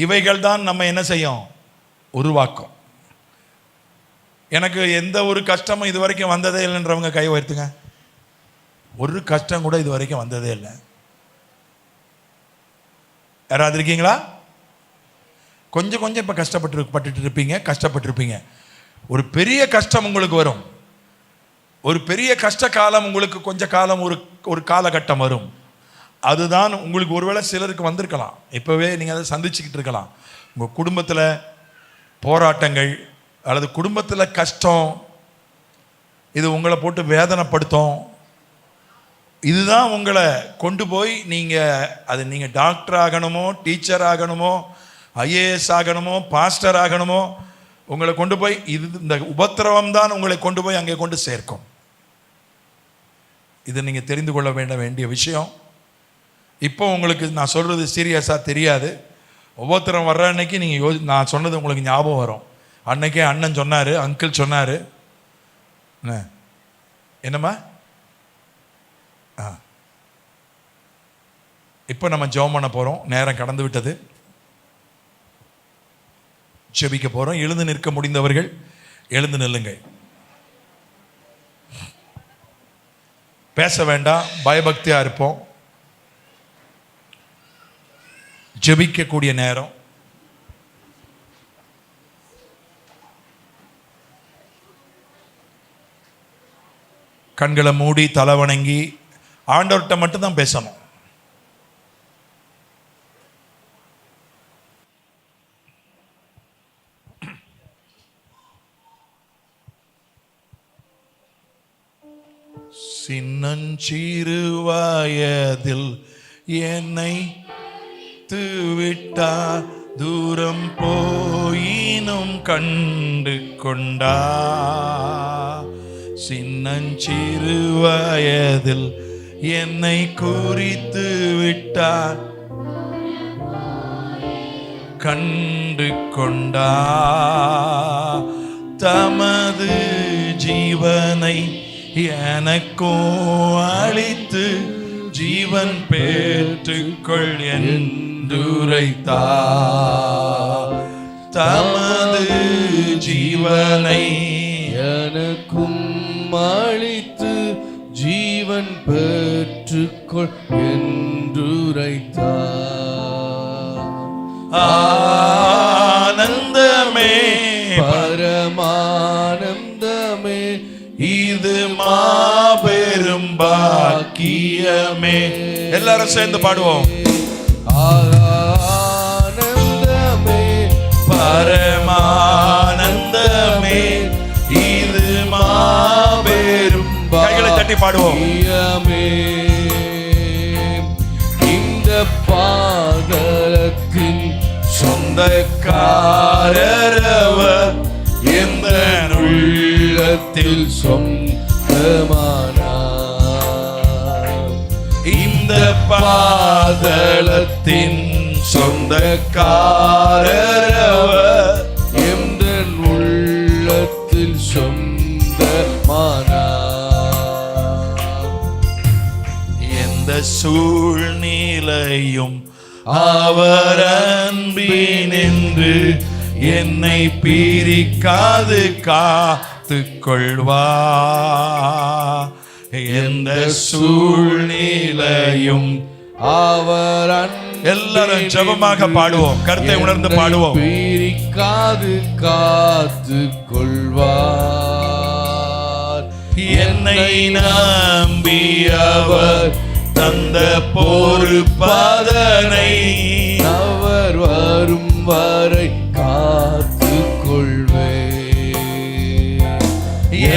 இவைகள் தான் நம்ம என்ன செய்யும்? உருவாக்கும். எனக்கு எந்த ஒரு கஷ்டமும் இது வரைக்கும் வந்ததே இல்லைன்றவங்க கை உயர்த்துங்க. ஒரு கஷ்டம் கூட இது வரைக்கும் வந்ததே இல்லை. யாராவது இருக்கீங்களா? கொஞ்சம் கொஞ்சம் இப்போ கஷ்டப்பட்டிருப்பீங்க. ஒரு பெரிய கஷ்டம் உங்களுக்கு வரும். ஒரு பெரிய கஷ்ட காலம் உங்களுக்கு கொஞ்ச காலம் ஒரு காலகட்டம் வரும். அதுதான் உங்களுக்கு ஒருவேளை சிலருக்கு வந்திருக்கலாம். இப்போவே நீங்கள் அதை சந்திச்சுக்கிட்டு இருக்கலாம். உங்கள் குடும்பத்தில் போராட்டங்கள் அல்லது குடும்பத்தில் கஷ்டம், இது உங்களை போட்டு வேதனைப்படுத்தும். இதுதான் உங்களை கொண்டு போய் நீங்கள் டாக்டர் ஆகணுமோ, டீச்சர் ஆகணுமோ, ஐஏஎஸ் ஆகணுமோ, பாஸ்டர் ஆகணுமோ, உங்களை கொண்டு போய் இந்த உபத்திரவம் தான் உங்களை கொண்டு போய் அங்கே கொண்டு சேர்க்கும். இதை நீங்கள் தெரிந்து கொள்ள வேண்டிய விஷயம். இப்போ உங்களுக்கு நான் சொல்கிறது சீரியஸாக தெரியாது. உபத்திரம் வர்ற அன்னைக்கு நீங்கள் நான் சொன்னது உங்களுக்கு ஞாபகம் வரும். அன்னைக்கே அண்ணன் சொன்னார், அங்கிள் சொன்னார். என்னம்மா? இப்போ நம்ம ஜெபம் பண்ண போகிறோம். நேரம் கடந்து விட்டது. ஜெபிக்க போகிறோம். எழுந்து நிற்க முடிந்தவர்கள் எழுந்து நில்லுங்கள். பேச வேண்டாம், பயபக்தியாக இருப்போம். ஜெபிக்கக்கூடிய நேரம். கண்களை மூடி தலை வணங்கி ஆண்டவர்கிட்ட மட்டும்தான் பேசணும். சின்னஞ்சிறு வயதில் என்னை விட்டார், தூரம் போயினும் கண்டு கொண்டா. சின்னஞ்சிறு வயதில் என்னை குறித்து விட்டார், கண்டு கொண்டா. தமது ஜீவனை எனக்கும் அளித்து ஜீவன் பெற்றுக்கொள் என்றுரைத்தார். தமது ஜீவனை எனக்கும் அளித்து ஜீவன் பெற்றுக்கொள் என்றுரைத்தார். ஆனந்தமே பரமானந்தமே இது மாபெரும் பாக்கியமே. எல்லாரும் சேர்ந்து பாடுவோம். ஆனந்தமே பரமானந்தமே இது மாபெரும். கைகளை தட்டி பாடுவோம். இந்த பாதலத்தின் சொந்தக்காரரவர் எந்த உள்ளத்தில் சொந்தமானார். இந்த பாதலத்தின் சொந்தக்காரரவர் எந்த உள்ளத்தில் சொந்தமானார். எந்த சூழ்நிலையும் அவர் அன்பினின்று என்னை பிரிக்காது காத்து கொள்வார். எந்த சூழ்நிலையும் அவர் எல்லாரும் ஜெபமாக பாடுவோம். கருத்தை உணர்ந்து பாடுவோம். பிரிக்காது காத்து கொள்வார். என்னை நம்பி அவர் தந்த பொறுப்பதனை அவர் வரும் வரை காத்து கொள்வேன்.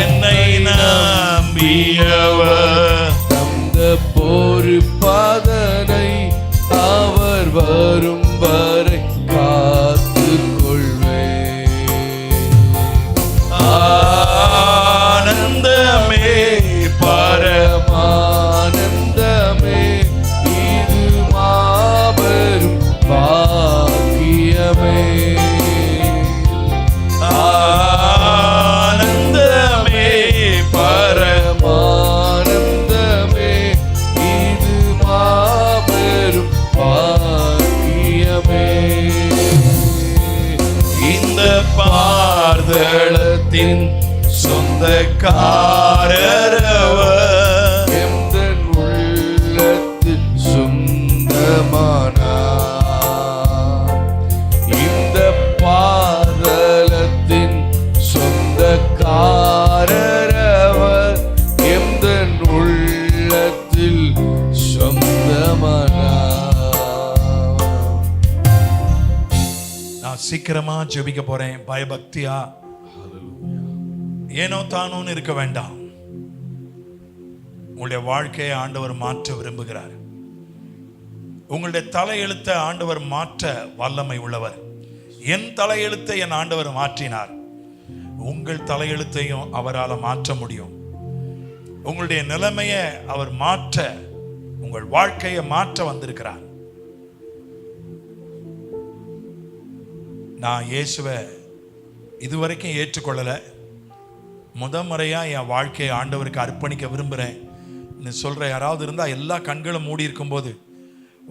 என்னை நம்பி அவர் தந்த பொறுப்பதனை அவர் வரும் வரை காத்து கொள்வேன். ஆனந்தமே பரமானந்தமே இது மாபெரும் பாக்கியமே. ஆனந்தமே பரமானந்தமே இது மாபெரும் பாக்கியமே. இந்த பாதலத்தின் சொந்தக்காரரவர் எந்தன் உள்ளத்தில் சொந்தமானார். இந்த பாதலத்தின் சொந்தக்காரரவர் எந்தன் உள்ளத்தில் சொந்தமானார். நான் சீக்கிரமா ஜெபிக்க போறேன். பயபக்தியா ஏனோ தானோன்னு இருக்க வேண்டாம். உங்களுடைய வாழ்க்கையை ஆண்டவர் மாற்ற விரும்புகிறார். உங்களுடைய தலையெழுத்தை ஆண்டவர் மாற்ற வல்லமை உள்ளவர். என் தலையெழுத்தை என் ஆண்டவர் மாற்றினார். உங்கள் தலையெழுத்தையும் அவரால் மாற்ற முடியும். உங்களுடைய நிலைமையை அவர் மாற்ற, உங்கள் வாழ்க்கையை மாற்ற வந்திருக்கிறார். நான் இயேசுவை இதுவரைக்கும் ஏற்றுக்கொள்ளலை. முறையா என் வாழ்க்கையை ஆண்டவருக்கு அர்ப்பணிக்க விரும்புகிறேன் சொல்கிற யாராவது இருந்தால் எல்லா கண்களும் மூடி இருக்கும்போது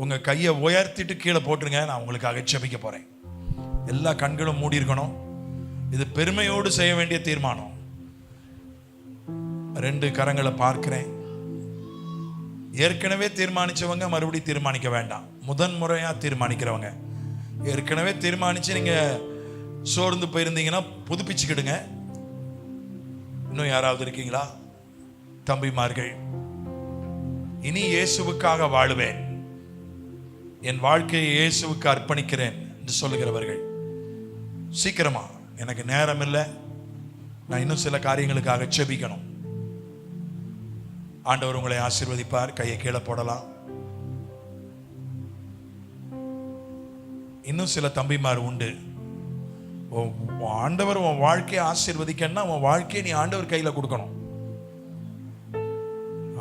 உங்கள் கையை உயர்த்திட்டு கீழே போட்டுருங்க. நான் உங்களுக்காக ஜெபிக்க போகிறேன். எல்லா கண்களும் மூடி இருக்கணும். இது பெருமையோடு செய்ய வேண்டிய தீர்மானம். 2 கரங்களை பார்க்கிறேன். ஏற்கனவே தீர்மானிச்சவங்க மறுபடியும் தீர்மானிக்க வேண்டாம். முதன்முறையாக தீர்மானிக்கிறவங்க, ஏற்கனவே தீர்மானித்து நீங்கள் சோர்ந்து போயிருந்தீங்கன்னா புதுப்பிச்சுக்கிடுங்க. இன்னும் யாராவது இருக்கீங்களா? தம்பிமார்கள், இனி இயேசுவுக்காக வாழுவேன், என் வாழ்க்கையை இயேசுவுக்கு அர்ப்பணிக்கிறேன் என்று சொல்லுகிறவர்கள் சீக்கிரமா, எனக்கு நேரம் இல்லை, நான் இன்னும் சில காரியங்களுக்காக ஜெபிக்கணும். ஆண்டவர் உங்களை ஆசீர்வதிப்பார். கையை கீழே போடலாம். இன்னும் சில தம்பிமார் உண்டு. ஆண்டவர் உன் வாழ்க்கையை ஆசீர்வதிக்கன்னா உன் வாழ்க்கையை நீ ஆண்டவர் கையில் கொடுக்கணும்.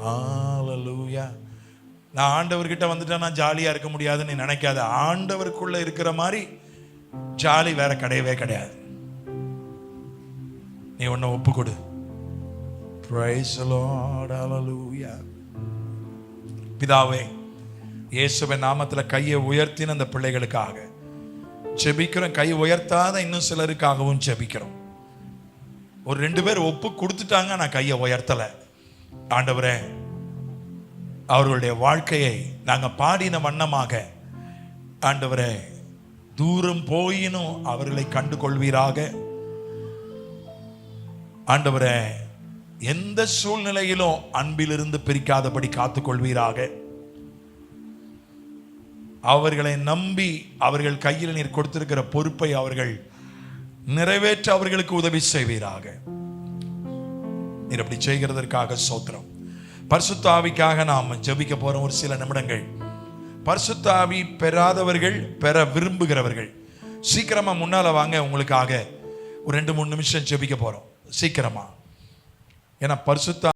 ஹல்லேலூயா. நான் ஆண்டவர்கிட்ட வந்துட்டா நான் ஜாலியாக இருக்க முடியாதுன்னு நீ நினைக்காத. ஆண்டவருக்குள்ள இருக்கிற மாதிரி ஜாலி வேற கிடையவே கிடையாது. நீ ஒன்ன ஒப்பு கொடு. Praise the Lord. Hallelujah. பிதாவே, இயேசுவின் நாமத்தில் கையை உயர்த்தின அந்த பிள்ளைகளுக்காக ஜெபிக்கிறோம். கை உயர்த்தாத இன்னும் சிலருக்காகவும் ஜெபிக்கிறோம். ஒரு 2 பேர் ஒப்பு கொடுத்துட்டாங்க, நான் கையை உயர்த்தலை. ஆண்டவரே, அவர்களுடைய வாழ்க்கையை நாங்கள் பாடின வண்ணமாக ஆண்டவரே தூரம் போயினும் அவர்களை கண்டு கொள்வீராக. ஆண்டவரே, எந்த சூழ்நிலையிலும் அன்பிலிருந்து பிரிக்காதபடி காத்துக்கொள்வீராக. அவர்களை நம்பி அவர்கள் கையில் நீர் கொடுத்திருக்கிற பொறுப்பை அவர்கள் நிறைவேற்ற அவர்களுக்கு உதவி செய்வீராக. நீர் அப்படி செய்கிறதற்காக ஸ்தோத்திரம். பரிசுத்த ஆவிக்காக நாம் ஜெபிக்க போறோம். ஒரு சில நிமிடங்கள் பரிசுத்த ஆவி பெறாதவர்கள், பெற விரும்புகிறவர்கள் சீக்கிரமா முன்னால வாங்க. உங்களுக்காக ஒரு 2-3 நிமிஷம் ஜெபிக்க போறோம் சீக்கிரமா. ஏன்னா பரிசுத்த